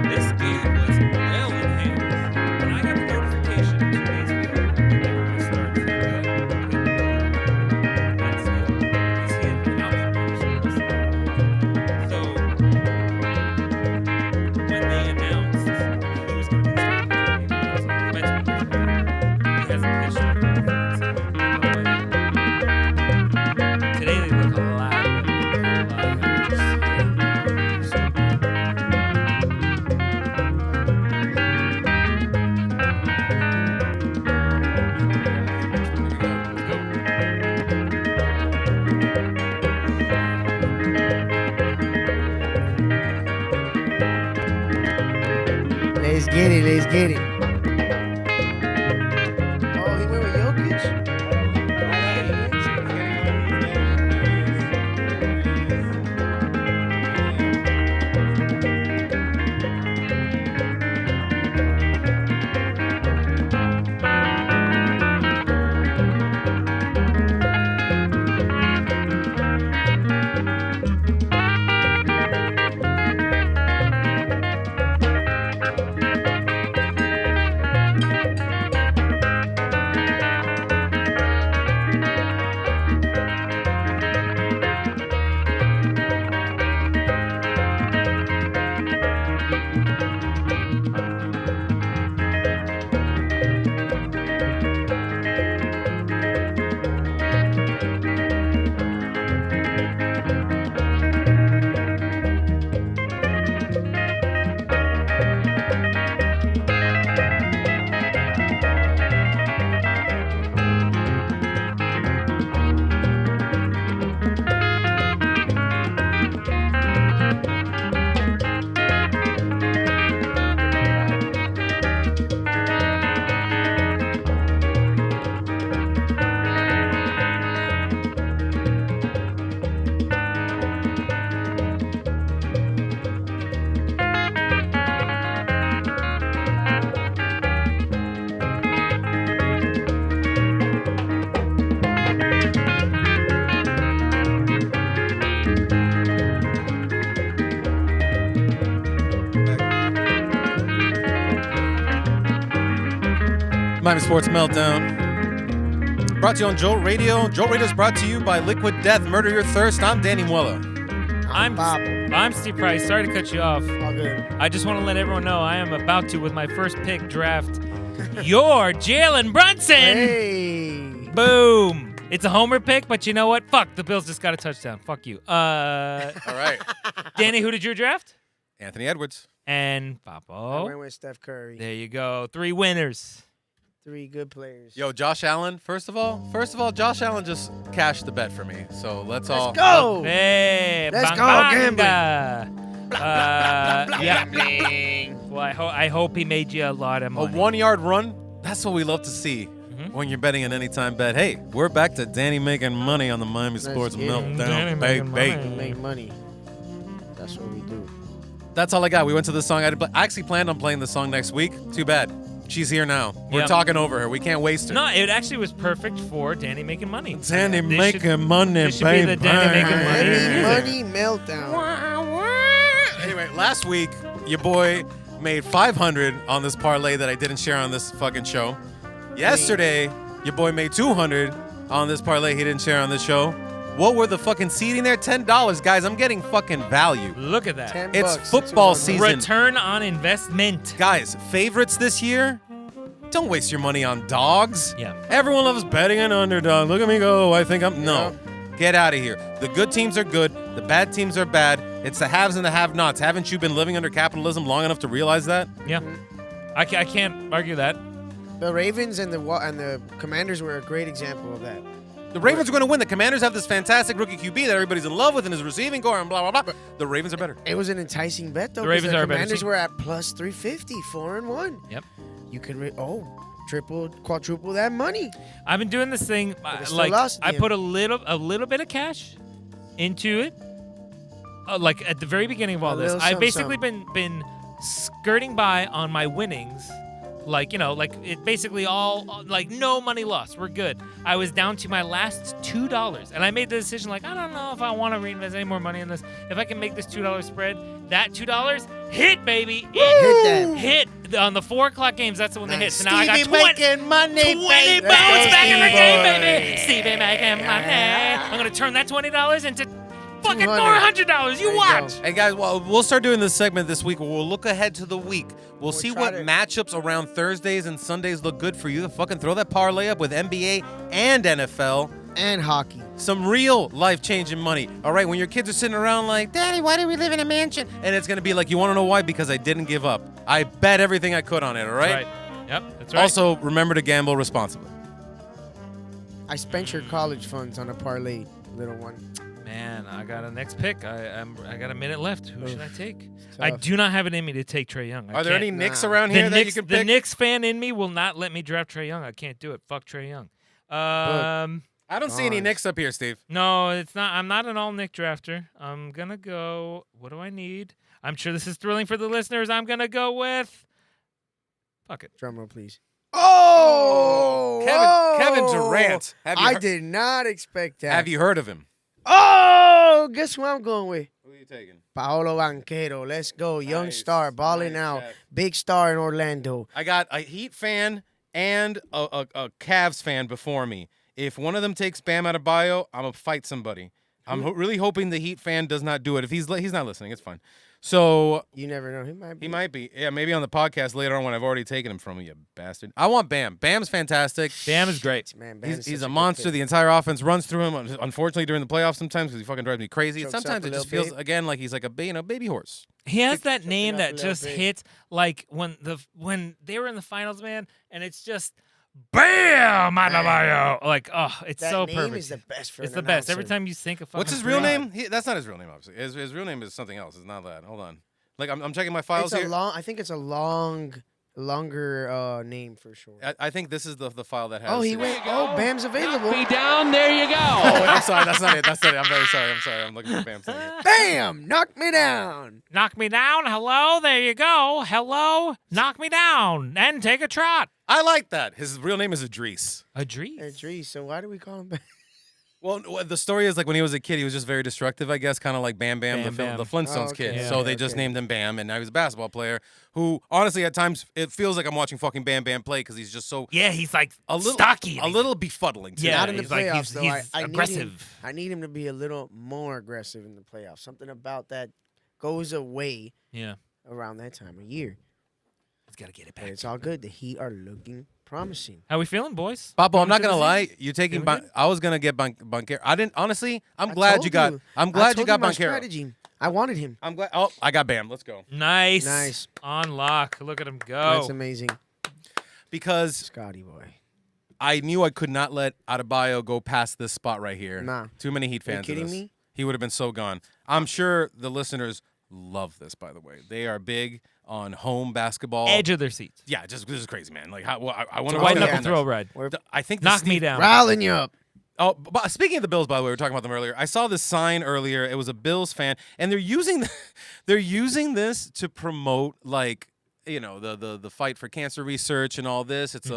C: This game was well in hand. When I got the notification 2 days ago that they were going to start that's it. He's hit out for most. So when they announced he was going to be starting the game, I was like, he hasn't pitched like that. Today they look a lot
A: Let's get it. Let's get it. Oh, he went with Jokic?
B: Miami Sports Meltdown. Brought to you on Jolt Radio. Jolt Radio is brought to you by Liquid Death. Murder Your Thirst. I'm Danny Muella.
C: I'm Steve Price. Sorry to cut you off.
A: All good.
C: I just want to let everyone know I am about to, with my first pick, draft your Jalen Brunson.
A: Hey.
C: Boom. It's a homer pick, but you know what? Fuck, the Bills just got a touchdown. Fuck you.
B: All right.
C: Danny, who did you draft?
B: Anthony Edwards.
C: And
A: I
C: Papo.
A: went with Steph Curry.
C: There you go. 3 winners.
A: 3 good players.
B: Yo, Josh Allen. First of all, Josh Allen just cashed the bet for me. So let's all
A: go.
C: Hey,
A: Let's
C: bang,
A: go,
C: banga. Yeah.
A: Gambling.
C: Well, I hope he made you a lot of
B: A
C: money.
B: 1-yard run. That's what we love to see when you're betting an anytime bet. Hey, we're back to Danny making money on the Miami Sports
A: get it.
C: Danny
B: Meltdown.
C: making
B: Big.
C: money.
A: We make money. That's what we do.
B: That's all I got. We went to the song. I actually planned on playing the song next week. Too bad. She's here now. We're
C: Yep.
B: talking over her. We can't waste her.
C: No, it actually was perfect for Danny making money.
B: Danny
C: This
B: making
C: should-
B: money,
C: this should be the Danny making money.
A: Money meltdown.
B: Anyway, last week, your boy made 500 on this parlay that I didn't share on this fucking show. Yesterday, your boy made 200 on this parlay he didn't share on this show. What were the fucking seating there? $10. Guys, I'm getting fucking value.
C: Look at that.
A: $10.
B: It's football
A: That's
B: season.
C: Return on investment.
B: Guys, favorites this year? Don't waste your money on dogs.
C: Yeah.
B: Everyone loves betting an underdog. Look at me go. I think I'm... No. Get out of here. The good teams are good. The bad teams are bad. It's the haves and the have-nots. Haven't you been living under capitalism long enough to realize that?
C: Yeah. I can't argue that.
A: The Ravens and the Commanders were a great example of that.
B: The Ravens are going to win. The Commanders have this fantastic rookie QB that everybody's in love with and is receiving core and blah, blah, blah. The Ravens are better.
A: It was an enticing bet, though.
C: The
A: 'cause
C: Ravens are a better
A: Commanders
C: team.
A: were at plus 350, 4-1.
C: Yep.
A: You can triple, quadruple that money.
C: I've been doing this thing
A: it's still
C: like
A: lost in
C: I
A: the
C: put a little bit of cash into it. Like at the very beginning of all
A: A
C: this,
A: little
C: I've
A: something,
C: basically been skirting by on my winnings. Like, you know, like it basically all like no money lost. We're good. I was down to my last $2 and I made the decision like I don't know if I want to reinvest any more money in this. If I can make this $2 spread, that $2 hit, baby. It hit on the 4 o'clock games. That's when they hit. So now I got 20
A: making money,
C: 20
A: baby.
C: bones back in the game,
A: Stevie
C: baby. Stevie making money. I'm gonna turn that $20 into fucking
A: $200.
C: $400. You
A: There you
C: watch.
A: go.
B: Hey, guys, well, we'll start doing this segment this week. We'll look ahead to the week. We'll see
A: try
B: what
A: to-
B: matchups around Thursdays and Sundays look good for you. Fucking throw that parlay up with NBA and NFL.
A: And hockey.
B: Some real life-changing money. All right, when your kids are sitting around like, Daddy, why do we live in a mansion? And it's going to be like, you want to know why? Because I didn't give up. I bet everything I could on it, all right?
C: Yep, that's right.
B: Also, remember to gamble responsibly.
A: I spent your college funds on a parlay, little one.
C: Man, I got a next pick. I got a minute left. Who should I take?
A: Tough.
C: I do not have it in me to take Trae Young.
B: Are there any
C: can't.
B: Knicks
A: Nah.
B: around
C: The
B: here that you
C: Knicks,
B: can
C: the
B: pick?
C: Knicks fan in me will not let me draft Trae Young. I can't do it. Fuck Trae Young.
B: I don't see any
A: Nice.
B: Knicks up here, Steve.
C: No, it's not. I'm not an all Nick drafter. I'm gonna go. What do I need? I'm sure this is thrilling for the listeners. I'm gonna go with. Fuck it.
A: Drum roll, please.
B: Kevin Durant. Have you
A: I
B: heard-
A: did not expect that.
B: Have you heard of him?
A: Oh, guess who I'm going with?
B: Who are you taking?
A: Paolo Banchero. Let's go. Young
B: Nice.
A: star, balling
B: Nice,
A: out.
B: Kev.
A: Big star in Orlando.
B: I got a Heat fan and a Cavs fan before me. If one of them takes Bam out of bio, I'm going to fight somebody. I'm really hoping the Heat fan does not do it. If he's not listening, it's fine. So
A: You never know. He might be.
B: he might be. Yeah, maybe on the podcast later on when I've already taken him from you, bastard. I want Bam. Bam's fantastic.
C: Bam is great.
A: Man, Bam is
B: He's
A: such
B: a
A: good
B: monster.
A: fit.
B: The entire offense runs through him. Unfortunately, during the playoffs sometimes because he fucking drives me crazy.
A: Chokes
B: Sometimes
A: up
B: it
A: a
B: just
A: little
B: feels,
A: bit.
B: again, like he's like a baby horse.
C: He has that
A: Checking
C: name
A: up
C: that
A: a little
C: just
A: bit.
C: hits like when they were in the finals, man, and it's just bam, Adebayo. Like, oh, it's
A: That
C: so
A: name
C: perfect.
A: is the best for
C: It's
A: an
C: the best. Every
A: announcer.
C: time you think of fucking
B: What's his real
C: Durant.
B: name? That's not his real name, obviously. His real name is something else. It's not that. Hold on. Like I'm checking my files
A: It's a
B: here.
A: long. I think it's a longer name for sure.
B: I think this is the file that has.
A: Oh, he
B: it.
A: went. Oh, Bam's available.
D: Knock me down. There you go.
B: Oh, I'm sorry. That's not it. That's not it. I'm very sorry. I'm sorry. I'm looking for Bam. Thing here.
A: Bam! Knock me down.
C: Knock me down. Hello, there you go. Hello, knock me down and take a trot.
B: I like that. His real name is Idris.
C: Idris.
A: Hey, geez, so why do we call him Bam?
B: Well, the story is like when he was a kid, he was just very destructive, I guess, kind of like Bam Bam,
C: Bam
B: the
C: Bam.
B: Flintstones
A: Oh, okay.
B: kid.
C: Yeah.
B: So
A: Okay,
B: they just
A: okay.
B: named him Bam, and now he's a basketball player who, honestly, at times it feels like I'm watching fucking Bam Bam play because he's just so
C: Yeah, he's like
B: a little
C: stocky.
B: a little befuddling. Too.
C: Yeah,
A: Not in the
C: he's like-
A: playoffs, though.
C: he's
A: I need him-
C: aggressive.
A: I need him to be a little more aggressive in the playoffs. Something about that goes away
C: Yeah,
A: around that time of year.
C: he's got to get it
A: But
C: back.
A: it's all good. The Heat are looking promising.
C: How we feeling, boys?
B: Papa, I'm not
C: Coming to
B: gonna
C: the
B: lie. You're taking.
C: Feeling good?
B: I was gonna get Banquero. I didn't. Honestly, I'm
A: I
B: glad
A: told
B: you got.
A: you.
B: I'm
A: I
B: glad you
A: told
B: got
A: my
B: Banquero.
A: strategy. I wanted him.
B: I'm glad. Oh, I got Bam. Let's go.
C: Nice.
A: Nice.
C: On lock. Look at him go.
A: That's amazing.
B: Because
A: Scotty boy.
B: I knew I could not let Adebayo go past this spot right here.
A: Nah.
B: Too many Heat
A: Are you
B: fans. of
A: kidding
B: this.
A: me?
B: He would have been so gone. I'm sure the listeners love this. By the way, they are big on home basketball.
C: Edge of their seats.
B: Yeah, just this is crazy, man. Like, how, well, I want to
C: White
A: Oh,
C: knuckle
A: yeah.
C: throw red.
B: I think
C: Knock me down.
A: Riling you up.
B: Oh, but speaking of the Bills, by the way, we were talking about them earlier. I saw this sign earlier. It was a Bills fan, and they're using this to promote like the fight for cancer research and all this. It's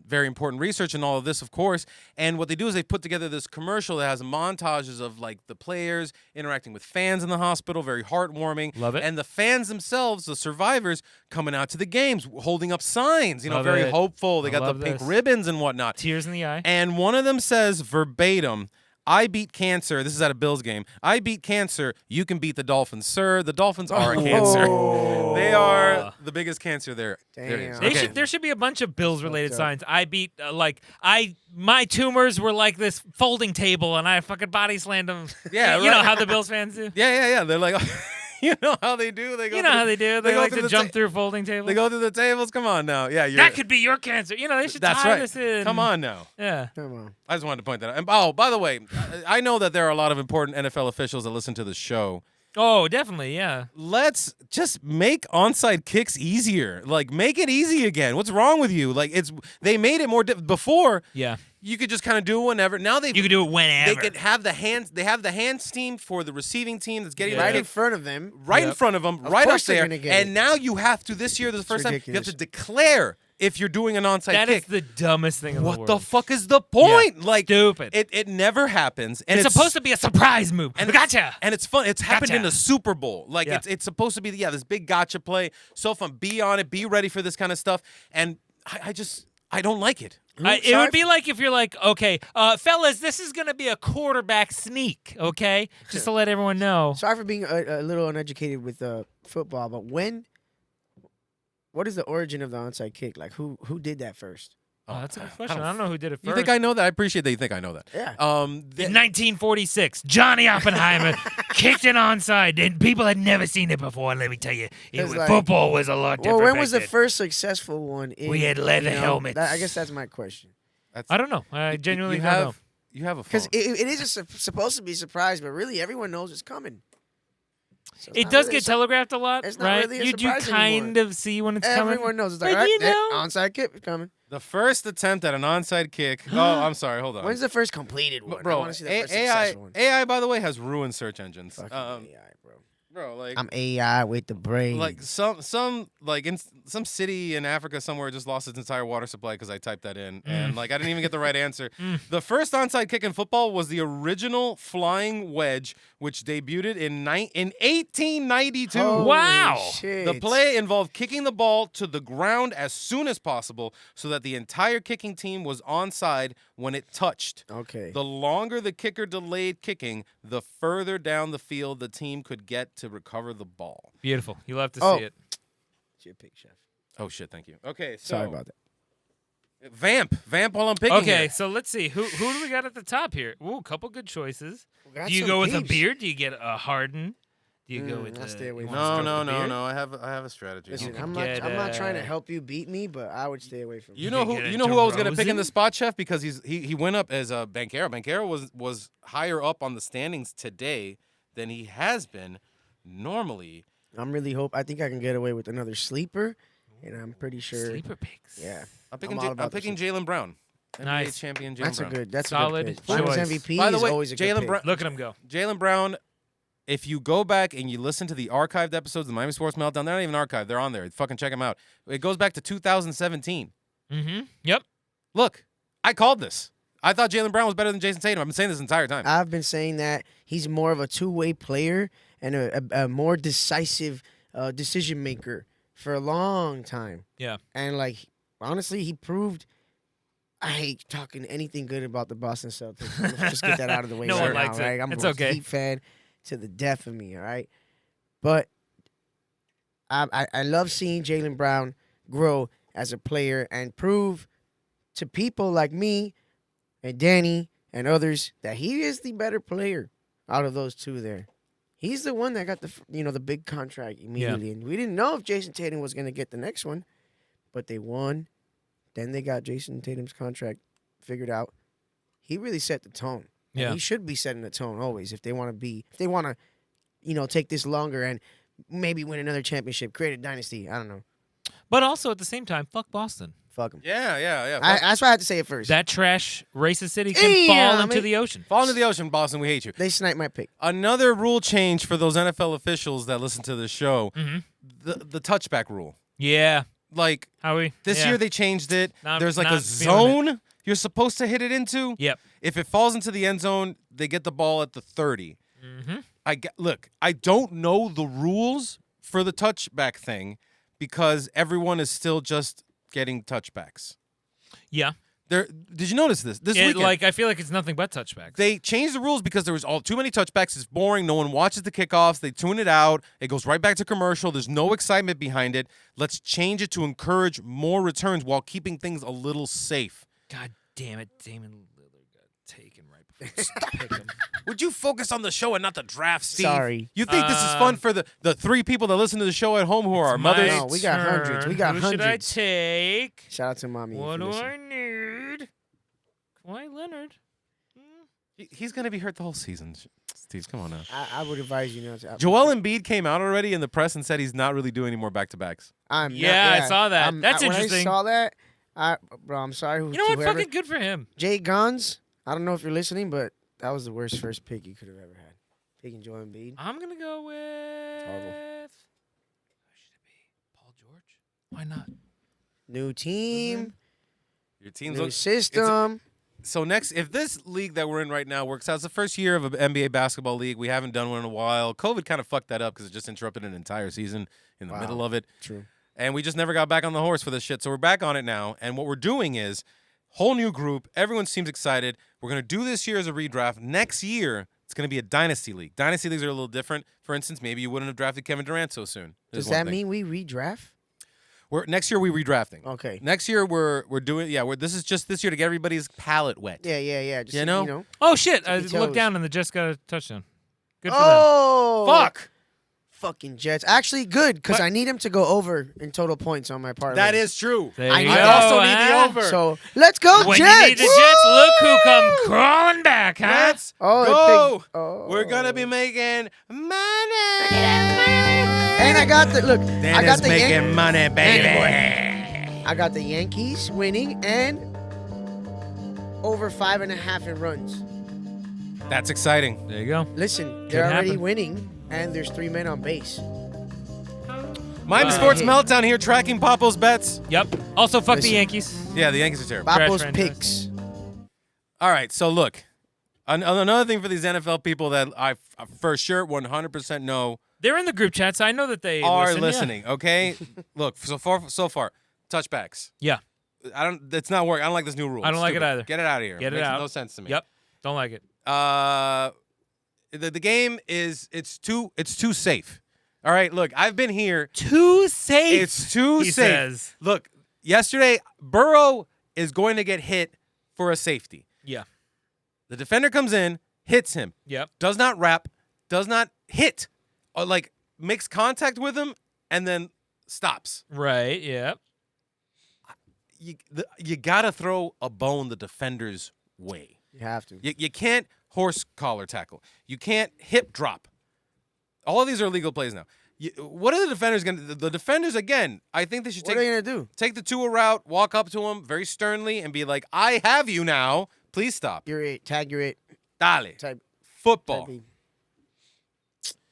B: very important research and all of this, of course. And what they do is they put together this commercial that has montages of like the players interacting with fans in the hospital, very heartwarming.
C: Love it.
B: And the fans themselves, the survivors, coming out to the games, holding up signs,
C: Love
B: very
C: it.
B: hopeful. They
C: I
B: got the
C: love
B: pink
C: this.
B: ribbons and whatnot.
C: Tears in the eye.
B: And one of them says verbatim, I beat cancer. This is at a Bills game. I beat cancer. You can beat the Dolphins, sir. The Dolphins are a cancer. They are the biggest cancer there. There it is.
A: Damn.
B: Okay.
C: There should be a bunch of Bills-related
A: up.
C: signs. I beat my tumors were like this folding table, and I fucking body slammed them.
B: Yeah,
C: you know
B: right.
C: how the Bills fans do.
B: Yeah. They're like, you know how they do. They go.
C: You know how they do. They
B: go
C: like
B: through
C: to
B: the
C: jump through folding tables.
B: They go through the tables. Come on now. Yeah,
C: That could be your cancer. They should
B: That's
C: tie
B: right.
C: this in.
B: Come on now.
C: Yeah.
A: Come on.
B: I just wanted to point that out. And by the way, I know that there are a lot of important NFL officials that listen to the show.
C: Oh, definitely. Yeah.
B: Let's just make onside kicks easier. Like, make it easy again. What's wrong with you? Like, they made it more before.
C: Yeah.
B: You could just kind of do it whenever. Now
C: You can do it whenever.
B: They could have the hands. They have the hands team for the receiving team that's getting
C: Yeah.
B: the
A: Right in
B: kick
A: front of them.
B: right in
C: Yep.
B: front of them,
A: Of
B: right up
A: course they're
B: there.
A: gonna get
B: And
A: it.
B: now you have to this year. This is the first time you have
A: ridiculous.
B: to declare if you're doing an onside
C: That
B: kick.
C: is the dumbest thing in the
B: What
C: world.
B: the fuck is the point? Like,
C: Stupid.
B: It never happens. And
C: It's supposed to be a surprise move.
B: and
C: Gotcha.
B: And it's fun. It's happened in
C: Gotcha.
B: the Super Bowl. Like
C: Yeah.
B: it's supposed to be this big gotcha play. So fun. Be on it. Be ready for this kind of stuff. And I don't like it.
C: It would be like if you're like, okay, fellas, this is going to be a quarterback sneak, okay? Just to let everyone know.
A: Sorry for being a little uneducated with football, but what is the origin of the onside kick? Like, who did that first?
C: Oh, that's a good question. I don't know who did it first.
B: You think I know that? I appreciate that you think I know that.
A: Yeah.
C: In 1946, Johnny Oppenheimer kicked an onside, and people had never seen it before. Let me tell you, football was a lot different.
A: Well, when
C: back
A: was the
C: then.
A: first successful one?
C: We had leather helmets.
A: I guess that's my question.
C: I don't know. I genuinely
B: you
C: don't
B: have,
C: know.
B: You have a phone.
A: Because it is supposed to be a surprise, but really everyone knows it's coming. So it's
C: It
A: not
C: does
A: really
C: get telegraphed a lot,
A: it's not
C: right?
A: really a
C: You do
A: surprise
C: kind
A: anymore.
C: of see when it's coming.
A: Everyone knows it's like,
C: But
A: all right,
C: you know-
A: onside kick is coming.
B: The first attempt at an onside kick. Oh, I'm sorry. Hold on.
A: When's the first completed one? I
B: Bro,
A: want to see the first
B: AI,
A: successful one.
B: AI, by the way, has ruined search engines.
A: Fucking AI, bro.
B: Bro, like
A: I'm AI with the brain.
B: like some like in some city in Africa somewhere just lost its entire water supply because I typed that in and like I didn't even get the right answer. The first onside kick in football was the original flying wedge, which debuted in 1892.
A: Holy
C: Wow.
A: shit.
B: The play involved kicking the ball to the ground as soon as possible so that the entire kicking team was onside when it touched.
A: Okay.
B: The longer the kicker delayed kicking, the further down the field the team could get to recover the ball.
C: Beautiful. You'll have to
A: Oh.
C: see it.
A: It's your pick, chef.
B: Oh, shit, thank you. Okay, so.
A: Sorry about that.
B: Vamp while I'm picking
C: Okay,
B: here.
C: so let's see. Who do we got at the top here? Ooh, a couple good choices.
A: got
C: Do you
A: some
C: go with a
A: peeps.
C: beard? Do you get a Harden? Do you go with
A: I'll stay away
C: you
A: from
C: wanna
A: that.
C: start with the beard?
B: No. I have a strategy.
A: Listen,
C: could
A: I'm
C: get,
A: not trying to help you beat me, but I would stay away from
B: You
A: it.
B: know
C: could get a
B: who I was gonna pick in the
C: DeRozan?
B: spot, chef, because he went up as Banchero. Banchero was higher up on the standings today than he has been normally.
A: I think I can get away with another sleeper, and I'm pretty sure.
C: Sleeper picks.
A: Yeah.
B: I'm picking
A: all about the
B: Jalen Brown, NBA
C: Nice.
B: champion Jalen
A: That's
B: Brown.
A: a good. That's
C: Solid
A: a good pick. Finals
C: choice.
A: MVP
B: By the
A: is
B: way,
A: always a
B: Jalen
A: good pick.
B: Brown-
C: Look at him go.
B: Jalen Brown. If you go back and you listen to the archived episodes of the Miami Sports Meltdown, they're not even archived. They're on there. Fucking check them out. It goes back to 2017.
C: Mm-hmm. Yep.
B: Look, I called this. I thought Jalen Brown was better than Jason Tatum. I've been saying this entire time.
A: I've been saying that he's more of a two-way player and a more decisive decision maker for a long time.
C: Yeah.
A: And like honestly, he proved. I hate talking anything good about the Boston Celtics. Let's just get that out of the way.
C: No
A: right
C: one
A: now,
C: likes it.
A: right? I'm
C: It's
A: a
C: okay.
A: Heat fan to the death of me. All right, but I love seeing Jalen Brown grow as a player and prove to people like me and Danny and others that he is the better player out of those two there. He's the one that got the big contract immediately, and we didn't know if Jason Tatum was going to get the next one, but they won. Then they got Jason Tatum's contract figured out. He really set the tone. And
C: Yeah.
A: he should be setting the tone always if they want to take this longer and maybe win another championship, create a dynasty. I don't know.
C: But also at the same time, fuck Boston.
A: Fuck them.
B: Yeah.
A: That's why I had to say it first.
C: That trash racist city can fall into the oocean.
B: Fall into the ocean, Boston. We hate you.
A: They sniped my pick.
B: Another rule change for those NFL officials that listen to the show: the touchback rule.
C: Yeah.
B: Like
C: Howie.
B: this year, they changed it. There's like a
C: not feeling
B: zone you're supposed to hit it into.
C: Yep.
B: If it falls into the end zone, they get the ball at the 30.
C: Mm-hmm.
B: Look, I don't know the rules for the touchback thing because everyone is still just getting touchbacks.
C: Yeah.
B: Did you notice this weekend?
C: Like I feel like it's nothing but touchbacks.
B: They changed the rules because there was too many touchbacks. It's boring. No one watches the kickoffs. They tune it out. It goes right back to commercial. There's no excitement behind it. Let's change it to encourage more returns while keeping things a little safe.
C: God damn it, Damon Lillard got taken right before pick him.
B: Would you focus on the show and not the draft, Steve?
A: Sorry.
B: You think this is fun for the 3 people that listen to the show at home who are our mothers?
A: No, we got hundreds. We got
C: Who
A: hundreds.
C: should I take?
A: Shout out to mommy.
C: What
A: if you
C: do
A: listen.
C: I need? Kawhi Leonard.
B: He's going to be hurt the whole season. Steve, come on now.
A: I would advise you not to.
B: Joel Embiid came out already in the press and said he's not really doing any more back-to-backs.
C: Yeah, I saw that. That's interesting.
A: When I saw that, bro, I'm sorry.
C: You know what?
A: whoever-
C: Fucking good for him.
A: Jay Guns. I don't know if you're listening, but that was the worst first pick you could have ever had. Picking Joel Embiid.
C: I'm gonna go with.
A: Horrible.
C: Who should it be? Paul George? Why not?
A: New team.
B: Your team's
A: New system.
B: So next, if this league that we're in right now works out, it's the first year of an NBA basketball league. We haven't done one in a while. COVID kind of fucked that up because it just interrupted an entire season in the middle of it.
A: True.
B: And we just never got back on the horse for this shit. So we're back on it now. And what we're doing is whole new group. Everyone seems excited. We're going to do this year as a redraft. Next year, it's going to be a dynasty league. Dynasty leagues are a little different. For instance, maybe you wouldn't have drafted Kevin Durant so soon.
A: Does that mean we redraft?
B: Next year we're redrafting.
A: Okay.
B: Next year we're doing this is just this year to get everybody's palate wet.
A: Yeah. Just,
B: You know?
C: Oh shit! I
A: Tippy
C: looked
A: toes.
C: down and the Jets got a touchdown. Good for them.
A: Oh,
B: Fuck.
A: Fucking Jets. Actually, good because
B: But-
A: I need him to go over in total points on my parlay.
B: That is true.
C: There
A: I
C: you
A: need-
C: go,
A: I
B: also need the
C: huh?
B: over.
A: So let's go,
C: When
A: Jets.
C: you need the Jets, look who come crawling back, huh?
B: Let's
A: Oh, they
B: go.
A: picked- oh.
B: We're gonna be making money.
A: And I got the look. I got the
B: making money, baby.
A: I got the Yankees winning and over 5.5 in runs.
B: That's exciting.
C: There you go.
A: Listen, they're
C: Could
A: already
C: happen.
A: winning, and there's 3 men on base.
B: Miami Sports Meltdown here, tracking Papo's bets.
C: Yep. Also, fuck the
A: Listen.
C: Yankees.
B: Yeah, the Yankees are terrible.
A: Papo's
C: franchise.
A: picks.
B: All right, so look, another thing for these NFL people that I for sure 100% know
C: They're in the group chat, so I know that they
B: are
C: listen, yeah.
B: listening. Okay, look, so far, touchbacks.
C: Yeah.
B: It's not working. I don't like this new rule.
C: I don't like it
B: Stupid.
C: either.
B: Get it out of here.
C: Get it
B: Makes
C: out.
B: No sense to me.
C: Yep. Don't like it.
B: The game is it's too safe. All right, look, I've been here.
C: Too safe.
B: It's too
C: he
B: safe.
C: says.
B: Look, yesterday Burrow is going to get hit for a safety.
C: Yeah.
B: The defender comes in, hits him,
C: Yep.
B: does not wrap, does not hit, or like makes contact with him, and then stops.
C: Right. Yep.
B: You gotta throw a bone the defender's way.
A: You have to.
B: You can't horse collar tackle. You can't hip drop. All of these are illegal plays now. What are the defenders going to do? The defenders, again, I think they should
A: What are they going to do?
B: take the two route, walk up to him very sternly, and be like, I have you now. Please stop.
A: You're it. Tag, you're it.
B: Dale.
A: Type.
B: Football.
A: type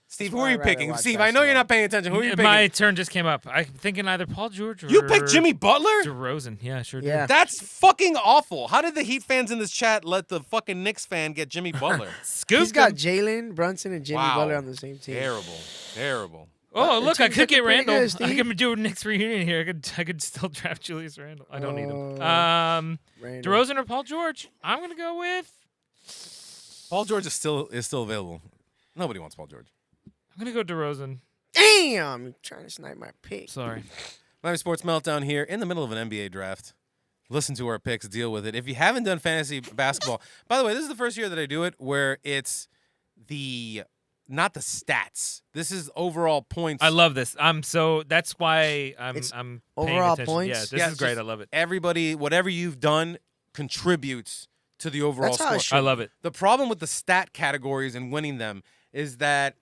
B: Steve,
A: That's
B: who
A: why
B: are you
A: I'd rather
B: picking?
A: watch
B: Steve, I know you're
A: basketball.
B: not paying attention. Who are you picking?
C: My turn just came up. I'm thinking either Paul George or
B: You picked Jimmy Butler?
C: DeRozan. Yeah, sure did.
A: Yeah.
B: That's fucking awful. How did the Heat fans in this chat let the fucking Knicks fan get Jimmy Butler?
C: Scoop.
A: He's got Jalen Brunson and Jimmy
B: Wow.
A: Butler on the same team.
B: Terrible.
C: Oh,
A: The
C: look, I
A: team's
C: could
A: looking
C: get
A: pretty
C: Randall.
A: good,
C: I
A: Steve.
C: could do a Knicks reunion here. I could still draft Julius Randall. I don't need him.
A: Randall.
C: DeRozan or Paul George? I'm gonna go with.
B: Paul George is still available. Nobody wants Paul George.
C: I'm gonna go DeRozan.
A: Damn! You're trying to snipe my pick.
C: Sorry.
B: Miami Sports Meltdown here in the middle of an NBA draft. Listen to our picks, deal with it. If you haven't done fantasy basketball, by the way, this is the first year that I do it where it's not the stats. This is overall points.
C: I love this. That's why
A: It's
C: I'm paying
A: overall
C: attention.
A: points?
C: Yeah, this
B: Yeah,
C: is
B: it's
C: great.
B: just
C: I love it.
B: Everybody, whatever you've done contributes to the overall
A: That's how
B: score.
A: it should
C: I love it.
B: The problem with the stat categories and winning them is that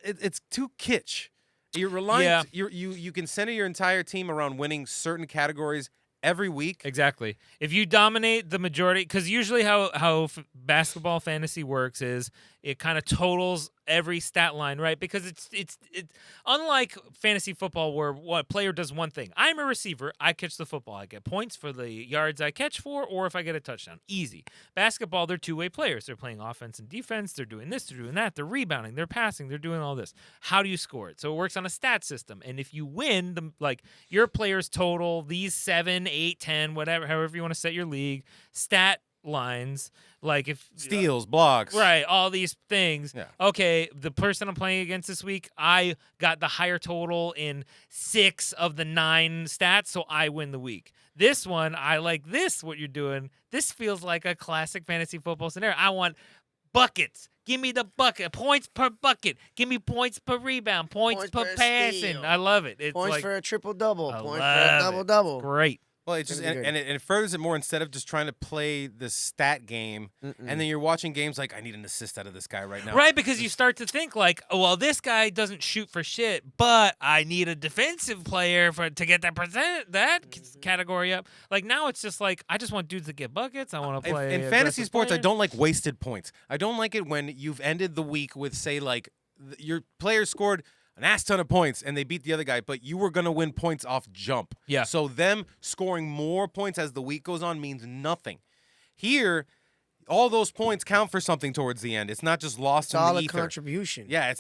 B: it's too kitsch. You're reliant. You can center your entire team around winning certain categories every week.
C: Exactly. If you dominate the majority, because usually how basketball fantasy works is it kind of totals every stat line, right? Because it's unlike fantasy football where what player does one thing. I'm a receiver. I catch the football. I get points for the yards I catch for, or if I get a touchdown. Easy. Basketball, they're two-way players. They're playing offense and defense. They're doing this. They're doing that. They're rebounding. They're passing. They're doing all this. How do you score it? So it works on a stat system. And if you win, your players total these 7, 8, 10, whatever, however you want to set your league, stat lines, like if
B: Steals, blocks.
C: right, all these things.
B: Yeah.
C: Okay, the person I'm playing against this week, I got the higher total in 6 of the 9 stats, so I win the week. This one, I like this, what you're doing. This feels like a classic fantasy football scenario. I want buckets. Give me the bucket. Points per bucket. Give me points per rebound. Points per passing.
A: steal.
C: I love it. It's
A: Points
C: like,
A: for a triple-double.
C: I
A: Points for
C: love
A: a
C: it.
A: double-double.
C: Great.
B: Well, it's just
A: Gonna be
B: and it furthers it more instead of just trying to play the stat game, and then you're watching games like I need an assist out of this guy right now.
C: Right, because you start to think like, oh, well, this guy doesn't shoot for shit, but I need a defensive player to get that category up. Like now, it's just like I just want dudes that get buckets. I want to play
B: In fantasy sports, I don't like wasted points. I don't like it when you've ended the week with say like your player scored an ass ton of points and they beat the other guy, but you were going to win points off jump.
C: Yeah.
B: So them scoring more points as the week goes on means nothing. Here, all those points count for something towards the end. It's not just lost in the
A: Solid
B: ether.
A: contribution.
B: Yeah,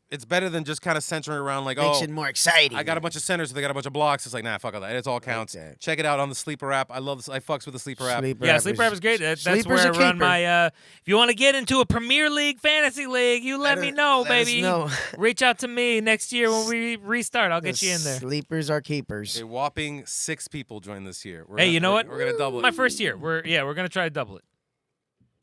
B: it's better than just kind of centering around like,
A: Makes
B: oh,
A: it more exciting.
B: I got a bunch of centers, so they got a bunch of blocks. It's like, nah, fuck all that. It all counts.
A: that.
B: Check it out on the Sleeper app. I love this. I fucks with the Sleeper app.
C: Sleeper app is great. That's
A: Sleeper's
C: where I
A: a
C: run
A: keeper.
C: my. If you want to get into a Premier League fantasy league, you let me know,
A: let us
C: baby.
A: know.
C: Reach out to me next year when we restart. I'll get you in there.
A: Sleepers are keepers.
B: A whopping 6 people joined this year.
C: Hey, you know what?
B: We're gonna double it.
C: My first year. We're gonna try to double it.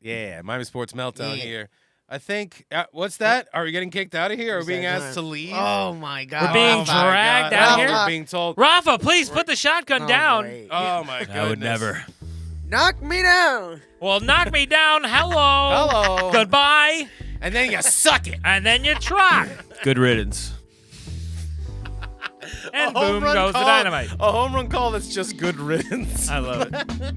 B: Yeah, Miami Sports Meltdown
A: Yeah.
B: here. I think, what's that? Are we getting kicked out of here? Are we being asked to leave?
A: Oh my God!
C: We're being
B: Oh, my
C: dragged
B: God.
C: out
B: Oh,
C: here?
B: We're being told.
C: Rafa, please put the shotgun
A: Oh,
C: down.
A: great.
B: Oh, my goodness.
C: I would never.
A: Knock me down.
C: Well, knock me down. Hello.
B: Hello.
C: Goodbye.
B: And then you suck it.
C: And then you try.
D: Good riddance.
C: And
B: A home
C: boom
B: run
C: goes the
B: call-
C: dynamite.
B: A home run call that's just good riddance.
C: I love it.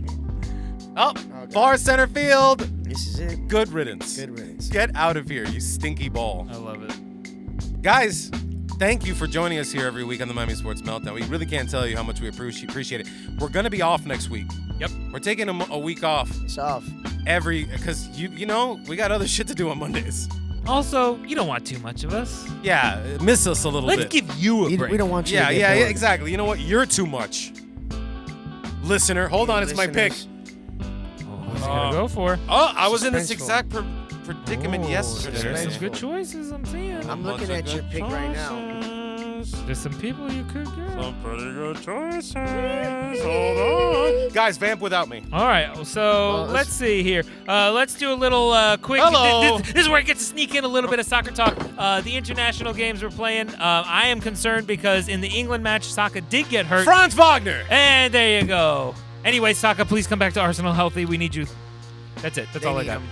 B: Oh, far center field.
A: This is it.
B: Good riddance.
A: Good riddance.
B: Get out of here, you stinky ball.
C: I love it.
B: Guys, thank you for joining us here every week on the Miami Sports Meltdown. We really can't tell you how much we appreciate it. We're going to be off next week.
C: Yep.
B: We're taking a week off
A: It's off.
B: because you know, we got other shit to do on Mondays.
C: Also, you don't want too much of us.
B: Yeah, miss us a little
C: Let's
B: bit.
C: give you a break.
A: We don't want you
B: Yeah,
A: to get
B: yeah,
A: bored.
B: exactly. You know what? You're too much. Listener, hold on, it's my pick.
A: Listeners.
C: What's he gonna go for?
B: Oh, I was in this
A: Suspenseful.
B: exact predicament
C: Oh,
B: yesterday.
C: There's some
A: Suspenseful.
C: good choices I'm seeing.
A: I'm looking at your pick right now.
C: There's some people you could get.
B: Some pretty good choices. Hold on. Guys, vamp without me.
C: All right, so
A: Well,
C: let's see here. Let's do a little quick.
B: Hello.
C: This is where I get to sneak in a little bit of soccer talk. The international games we're playing. I am concerned because in the England match, Saka did get hurt.
B: Franz Wagner.
C: And there you go. Anyway, Saka, please come back to Arsenal healthy. We need you. That's it. That's
A: They
C: all I
A: need
C: got.
A: him.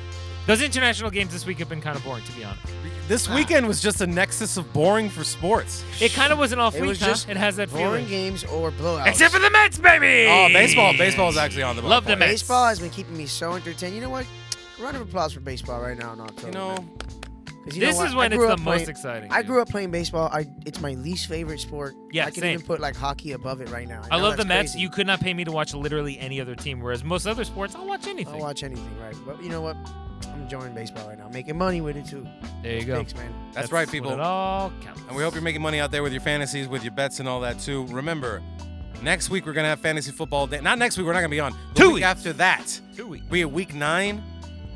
C: Those international games this week have been kind of boring, to be honest.
B: This weekend was just a nexus of boring for sports.
C: It kind of was an off
A: It
C: week,
A: was
C: huh?
A: just
C: It has that
A: boring
C: feeling.
A: games or blowouts.
C: Except for the Mets, baby!
B: Oh, baseball. Baseball is actually on the
C: Love the
B: ball.
C: Mets.
A: Baseball has been keeping me so entertained. You know what? Round of applause for baseball right now in October.
B: You know,
A: man. 'Cause you
C: This
A: know what?
C: is when
A: I
C: it's
A: grew
C: the
A: up
C: most
A: playing-
C: exciting.
A: I
C: dude.
A: grew up playing baseball. It's my least favorite sport.
C: Yeah,
A: I can
C: same.
A: even put like hockey above it right now.
C: I
A: know
C: love the
A: that's
C: Mets.
A: crazy.
C: You could not pay me to watch literally any other team, whereas most other sports, I'll watch anything.
A: I'll watch anything, right? But you know what? I'm enjoying baseball right now. Making money with it too.
C: There you go.
A: Picks, man.
B: that's right,
C: what
B: people.
C: It all counts.
B: And we hope you're making money out there with your fantasies, with your bets and all that too. Remember, next week we're going to have fantasy football day. Not next week, we're not going to be on. The
C: 2
B: week
C: weeks.
B: after that.
C: 2 weeks.
B: We at week 9,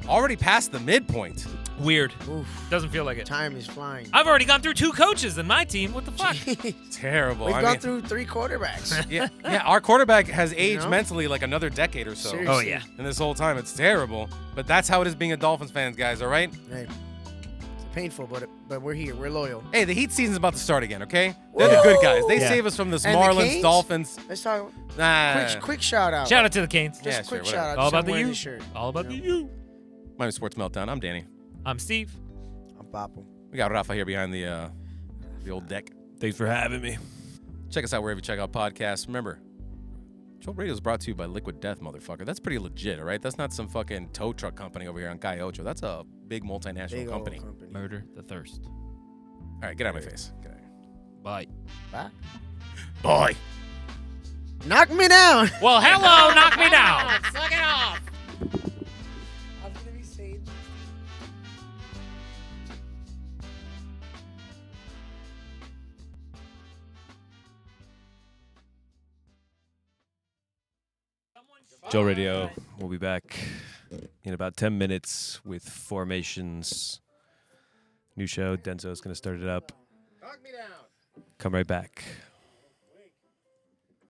B: already past the midpoint.
C: Weird.
A: Oof.
C: Doesn't feel like it.
A: Time is flying.
C: I've already gone through 2 coaches in my team. What the fuck?
B: Terrible.
A: We've
B: I
A: gone
B: mean,
A: through 3 quarterbacks.
B: yeah, our quarterback has aged
A: know?
B: mentally like another decade or so.
A: Seriously.
C: Oh, yeah.
B: And this whole time, it's terrible. But that's how it is being a Dolphins fan, guys, all right?
A: Hey, it's painful, but we're here. We're loyal.
B: Hey, the Heat season's about to start again, okay? They're the good guys. They
C: Yeah.
B: save us from this
A: And the
B: Marlins,
A: Canes?
B: Dolphins.
A: Let's talk.
B: Nah.
A: Quick shout out.
C: Shout out to the Canes.
A: Just
B: Yeah,
A: a quick
B: sure,
A: shout out.
C: All about
A: to
C: the
A: wearing
C: you.
A: this shirt.
C: All about the
A: You know?
C: you.
B: Miami Sports Meltdown. I'm Danny.
C: I'm Steve.
A: I'm Papo.
B: We got Rafa here behind the the old deck.
E: Thanks for having me.
B: Check us out wherever you check out podcasts. Remember, Jolt Radio is brought to you by Liquid Death, motherfucker. That's pretty legit, all right? That's not some fucking tow truck company over here on Calle Ocho. That's a big multinational
A: Big old
B: company.
C: Murder the thirst.
B: All right, get out of my face. Get out of here.
C: Bye.
A: Bye.
B: Bye.
A: Knock me down.
C: Well, hello, knock me down.
A: Suck it off. I was gonna be saying.
E: Jolt Radio. We'll be back in about 10 minutes with Formations. New show. Denzo's going to start it up.
B: Knock me down.
E: Come right back.